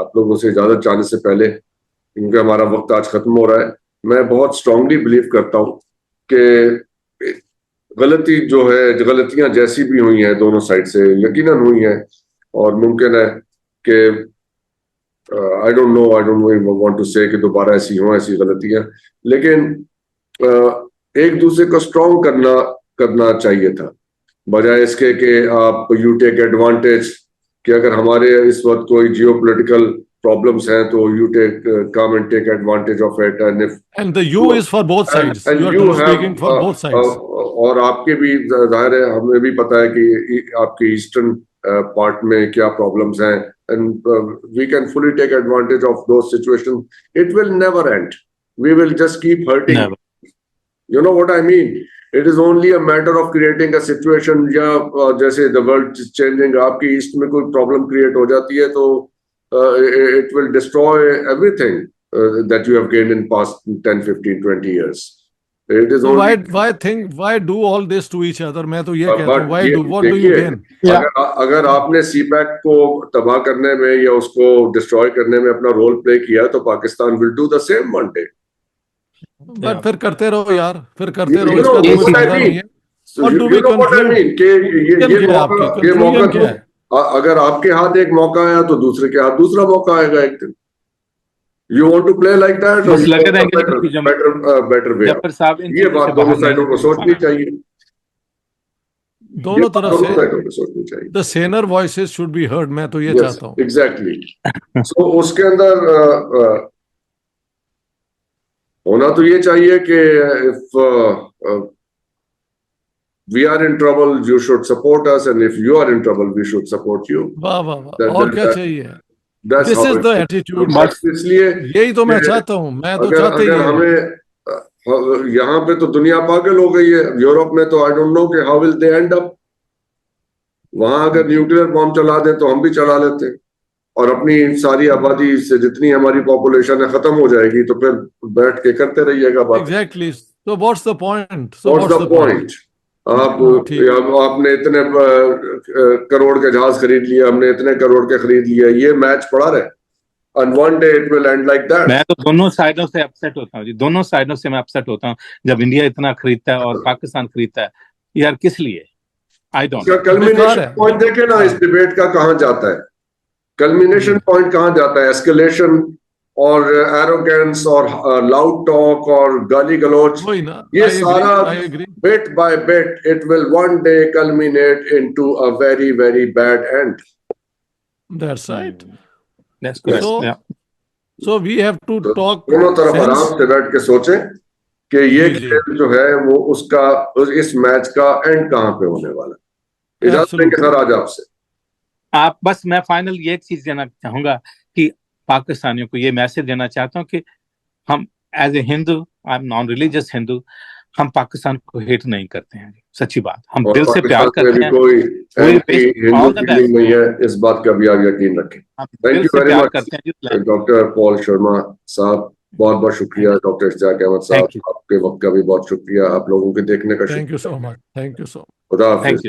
आप लोगों से इजाजत चाहने से पहले, क्योंकि हमारा वक्त आज खत्म हो रहा है, मैं बहुत स्ट्रांगली बिलीव करता हूँ कि गलती जो है, गलतियां जैसी भी हुई हैं दोनों साइड से यकीनन हुई हैं, और मुमकिन है कि I don't know want to say कि दोबारा ऐसी हो, ऐसी गलतियां। लेकिन एक दूसरे को स्ट्रांग करना चाहिए था, बजाय इसके कि आप यू टेक एडवांटेज कि अगर हमारे इस वक्त कोई जियोपॉलिटिकल problems हैं तो you come and take advantage of it, and the you is for both sides. and You you are speaking for both sides. और आपके भी जाहिर है, हमें भी पता है कि आपके ईस्टर्न पार्ट में क्या प्रॉब्लम्स हैं, and we can fully take advantage of those situations. It will never end. We will just keep hurting. Never. You know what I mean? It is only a matter of creating a situation. या जैसे the world is changing, आपके ईस्ट में कोई प्रॉब्लम क्रिएट हो जाती है तो it will destroy everything that you have gained in past 10, 15, 20 years. It is So only why do all this to each other? मैं तो ये कहता but हूँ, why ये do, what do you देखिए, gain? अगर आपने सीपैक को तबाह करने में या उसको डिस्ट्रॉय करने में अपना रोल प्ले किया तो Pakistan will do the same one day. But फिर करते रहो यार, फिर करते You रहो, know इसका तो what कोई I फायदा mean? नहीं है. So What do you we know what I conclude? mean? कि ये मौका conclusion क्या है? अगर आपके हाथ एक मौका आया तो दूसरे के हाथ दूसरा मौका आएगा एक दिन. You want to play like that, or बस you लगे want रहेंगे a confusion में. better way out? जफर साहब इन ये चीजों बात से दोनों बाहर नहीं साइडों को निकल सोचनी पाना. चाहिए. दोनों तरफ दोनों से साइडों को सोचनी चाहिए. the saner voices should be heard. मैं तो ये Yes, चाहता हूँ. exactly. So उसके अंदर होना तो ये चाहिए कि if we are in trouble, you should support us, and if you are in trouble, we should support you. वाह वाह वाह, और क्या चाहिए? That's This how is it the is. attitude. बस इसलिए यही तो मैं कि चाहता हूँ. मैं तो अगर चाहते ही अगर है. हमें यहाँ पे तो दुनिया पागल हो गई है. यूरोप में तो आई डोंट नो कि how will they and up. वहां अगर न्यूक्लियर बॉम्ब चला दें तो हम भी चला लेते हैं और अपनी सारी आबादी से जितनी हमारी पॉपुलेशन है खत्म हो जाएगी, तो फिर बैठ के करते रहिएगा बात. Exactly. So what's the point? What's the point? आपने इतने करोड़ के जहाज खरीद लिए, हमने इतने करोड़ के खरीद लिए, ये मैच पड़ा रहे. And one day it will end like that. मैं तो दोनों साइडों से अपसेट होता हूँ जी. दोनों साइडों से मैं अपसेट होता हूँ जब इंडिया इतना खरीदता है और पाकिस्तान खरीदता है. यार किस लिए? आई डोंट नो. कल्मिनेशन पॉइंट देखे ना इस डिबेट का कहाँ जाता है. कल्मिनेशन पॉइंट कहाँ जाता है? एस्केलेशन और एरोगेंस और लाउड टॉक और गाली गलौज. ये सारा bit by bit it will one day culminate into a very very bad end. That's right. That's correct. Yeah. So we have to talk. दोनों तरफ आराम से बैठ के सोचें कि ये खेल जो है वो उसका इस मैच का एंड कहाँ पे होने वाला है. इजाजत देंगे सर आज आपसे. आप बस मैं फाइनल ये एक चीज देना चाहूंगा कि पाकिस्तानियों को ये मैसेज देना चाहता हूँ कि हम as a Hindu, I am non religious Hindu, हम पाकिस्तान को हेट नहीं करते हैं. सच्ची बात, हम दिल से प्यार करते हैं. कोई हिंदू फीलिंग नहीं है, इस बात का भी आप यकीन रखें. Thank you very much doctor Paul Sharma साहब. बहुत बहुत शुक्रिया. डॉक्टर इश्तियाक अहमद साहब, आपके वक्त का भी बहुत शुक्रिया. आप लोगों के देखने का thank you so much. Thank you so much. खुदा हाफिज़.